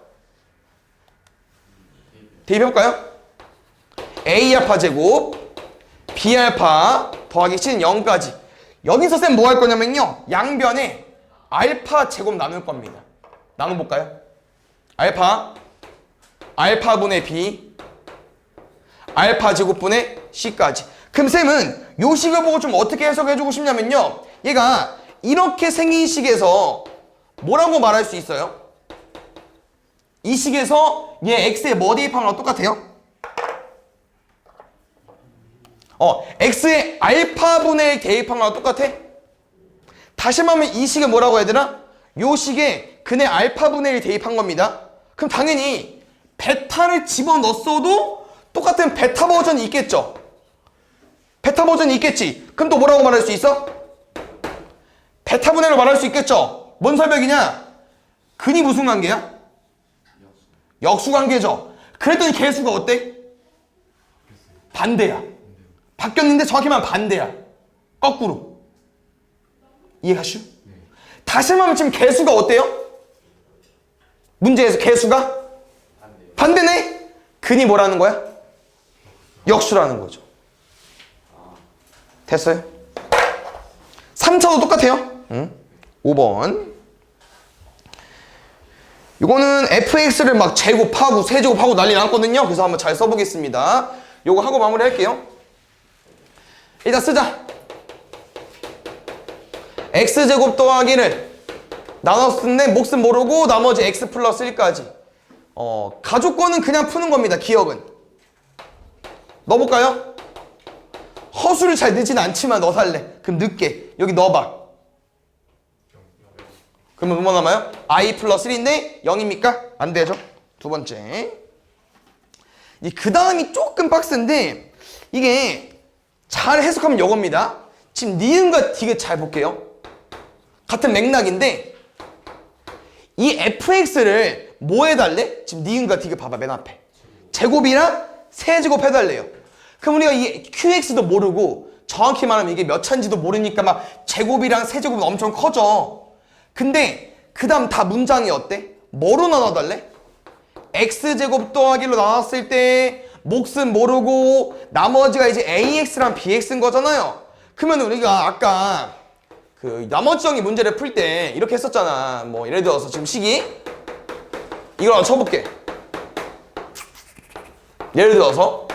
대입해볼까요? A알파 제곱 B알파 더하기 C는 0까지. 여기서 쌤 뭐 할 거냐면요. 양변에 알파 제곱 나눌 겁니다. 나눠볼까요? 알파분의 B 알파 제곱분의 C까지. 그럼 쌤은 요 식을 보고 좀 어떻게 해석해주고 싶냐면요. 얘가 이렇게 생긴 식에서 뭐라고 말할 수 있어요? 이 식에서 얘 x에 뭐 대입한 거랑 똑같아요? x에 알파분의 1 대입한 거랑 똑같아? 다시 말하면 이 식을 뭐라고 해야 되나? 요 식에 근의 알파분의 1 대입한 겁니다. 그럼 당연히 베타를 집어넣었어도 똑같은 베타 버전이 있겠죠? 베타 버전이 있겠지? 그럼 또 뭐라고 말할 수 있어? 베타분의 1로 말할 수 있겠죠? 뭔 설명이냐? 근이 무슨 관계야? 역수관계죠. 그랬더니 개수가 어때? 반대야. 바뀌었는데 정확히 말하면 반대야. 거꾸로. 이해가슈? 다시 말하면 지금 개수가 어때요? 문제에서 개수가? 반대네? 근이 뭐라는 거야? 역수라는 거죠. 됐어요? 3차도 똑같아요. 5번. 이거는 fx를 막 제곱하고 세제곱하고 난리 났거든요. 그래서 한번 잘 써보겠습니다. 요거 하고 마무리할게요. 일단 쓰자. x제곱 더하기를 나눴는데 몫은 모르고 나머지 x 플러스 1까지. 가족권은 그냥 푸는 겁니다. 기억은. 넣어볼까요? 허수를 잘 넣진 않지만 넣어달래. 그럼 늦게 여기 넣어봐. 그러면 뭐 남아요? i 플러스 1인데 0입니까? 안 되죠. 두 번째. 그 다음이 조금 빡센데 이게 잘 해석하면 요겁니다. 지금 니은과 디귿 잘 볼게요. 같은 맥락인데 이 fx를 뭐 해달래? 지금 니은과 디귿 봐봐. 맨 앞에 제곱이랑 세제곱 해달래요. 그럼 우리가 이 qx도 모르고 정확히 말하면 이게 몇 차인지도 모르니까 막 제곱이랑 세제곱은 엄청 커져. 근데 그 다음 다 문장이 어때? 뭐로 나눠달래? x제곱 더하기로 나눴을 때 몫은 모르고 나머지가 이제 ax랑 bx인 거잖아요. 그러면 우리가 아까 그 나머지 정의 문제를 풀 때 이렇게 했었잖아. 뭐 예를 들어서 지금 식이 이걸 한번 쳐볼게. 예를 들어서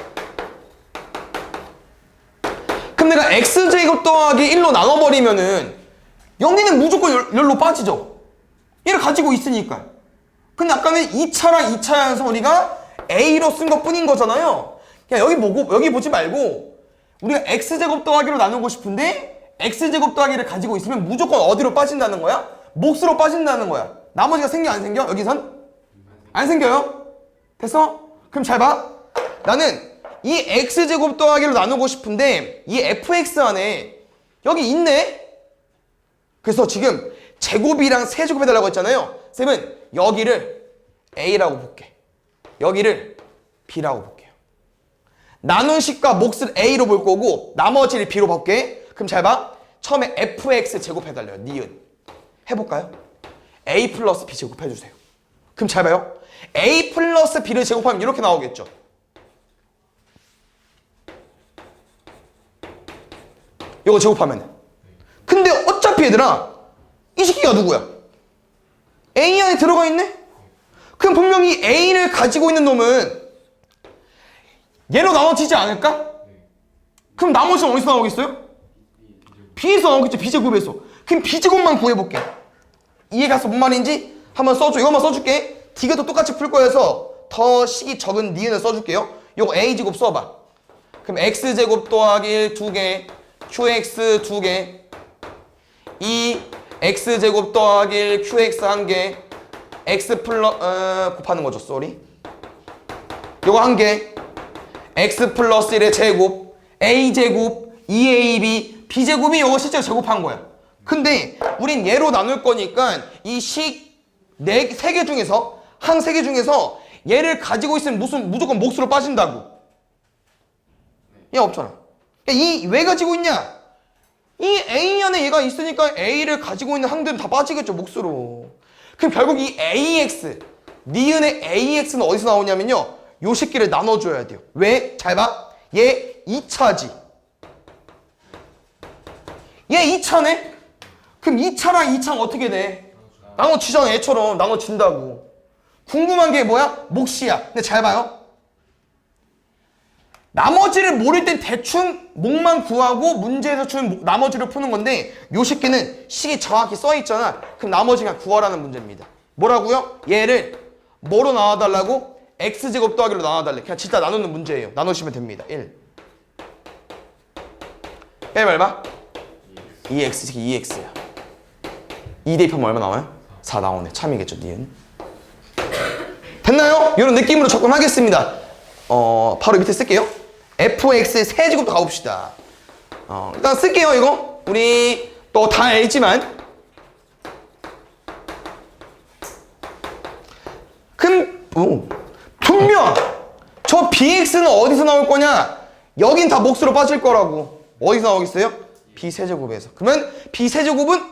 그럼 내가 x제곱 더하기 1로 나눠버리면은 여기는 무조건 열로 빠지죠. 얘를 가지고 있으니까. 근데 아까는 2차랑 2차에서 우리가 a로 쓴 것 뿐인 거잖아요. 그냥 여기 보지 말고 우리가 x제곱 더하기로 나누고 싶은데 x제곱 더하기를 가지고 있으면 무조건 어디로 빠진다는 거야? 몫으로 빠진다는 거야. 나머지가 생겨 안 생겨? 여기선? 안 생겨요? 됐어? 그럼 잘 봐. 나는 이 x제곱 더하기로 나누고 싶은데 이 fx 안에 여기 있네? 그래서 지금 제곱이랑 세제곱 해달라고 했잖아요. 쌤은 여기를 a라고 볼게. 여기를 b라고 볼게요. 나눈 식과 몫을 a로 볼 거고 나머지를 b로 볼게. 그럼 잘 봐. 처음에 fx 제곱 해달래요. 니은. 해볼까요? a 플러스 b 제곱 해주세요. 그럼 잘 봐요. a 플러스 b를 제곱하면 이렇게 나오겠죠. 이거 제곱하면. 근데 어차피 얘들아 이 새끼가 누구야? a 안에 들어가 있네? 그럼 분명히 a를 가지고 있는 놈은 얘로 나눠지지 않을까? 그럼 나머지는 어디서 나오겠어요? b에서 나오겠죠. b제곱에서. 그럼 b제곱만 구해볼게. 이해가 갔어? 뭔 말인지? 한번 써줘. 이것만 써줄게. d가도 똑같이 풀 거여서 더 식이 적은 니은을 써줄게요. 요거 a제곱 써봐. 그럼 x제곱 더하기 1 2개, qx 2개, 2 x제곱 더하기 1 qx 1개, x 곱하는 거죠. 쏘리. 요거 1개, x 플러스 1의 제곱, a제곱, 2ab, b제곱이 요거 실제로 제곱한 거야. 근데 우린 얘로 나눌 거니까 이 식 3개 중에서 항 3개 중에서 얘를 가지고 있으면 무조건 몫으로 빠진다고. 얘 없잖아. 이 왜 가지고 있냐? 이 A 안에 얘가 있으니까 A를 가지고 있는 항들은 다 빠지겠죠. 몫으로. 그럼 결국 이 AX, 니은의 AX는 어디서 나오냐면요. 요 새끼를 나눠줘야 돼요. 왜? 잘 봐. 얘 2차지. 얘 2차네? 그럼 2차랑 2차는 어떻게 돼? 나눠지잖아. 얘처럼 나눠진다고. 궁금한 게 뭐야? 몫이야. 근데 잘 봐요. 나머지를 모를 땐 대충 몫만 구하고 문제에서 준 나머지를 푸는 건데 요 새끼는 식이 정확히 써있잖아. 그럼 나머지가 구하라는 문제입니다. 뭐라고요? 얘를 뭐로 나눠달라고? x제곱 더하기로 나눠달래. 그냥 진짜 나누는 문제예요. 나누시면 됩니다. 1 얼마? 2x, 2x야. 2 대입하면 얼마 나와요? 4 나오네. 참이겠죠, 니은. 됐나요? 이런 느낌으로 접근하겠습니다. 바로 밑에 쓸게요. fx의 세제곱도 가봅시다. 일단 쓸게요, 이거. 우리 또 다 알지만. 분명 저 bx는 어디서 나올 거냐? 여긴 다 몫으로 빠질 거라고. 어디서 나오겠어요? b세제곱에서. 그러면 b세제곱은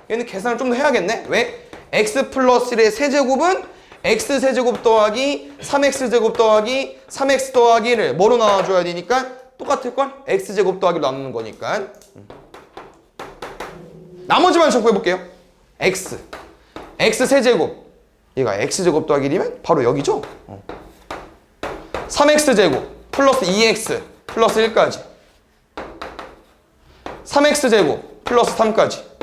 얘는 계산을 좀 더 해야겠네. 왜? x 플러스 1의 세제곱은 x세제곱 더하기 3x제곱 더하기 3x 더하기 1을 뭐로 나눠줘야 되니까 똑같을걸? x제곱 더하기로 나누는 거니까. 나머지만 좀 구해볼게요. x세제곱 얘가 x제곱 더하기 1이면 바로 여기죠? 3x제곱 플러스 2x 플러스 1까지 3x제곱 플러스 3까지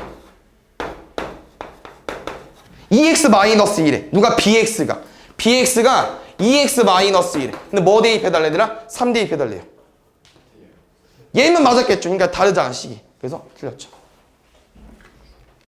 2x 마이너스 1에 누가 bx가 2x 마이너스 1에 근데 뭐 대입해달래 얘들아? 3 대입해달래요. 얘는 맞았겠죠. 그러니까 다르잖아 식이. 그래서 틀렸죠.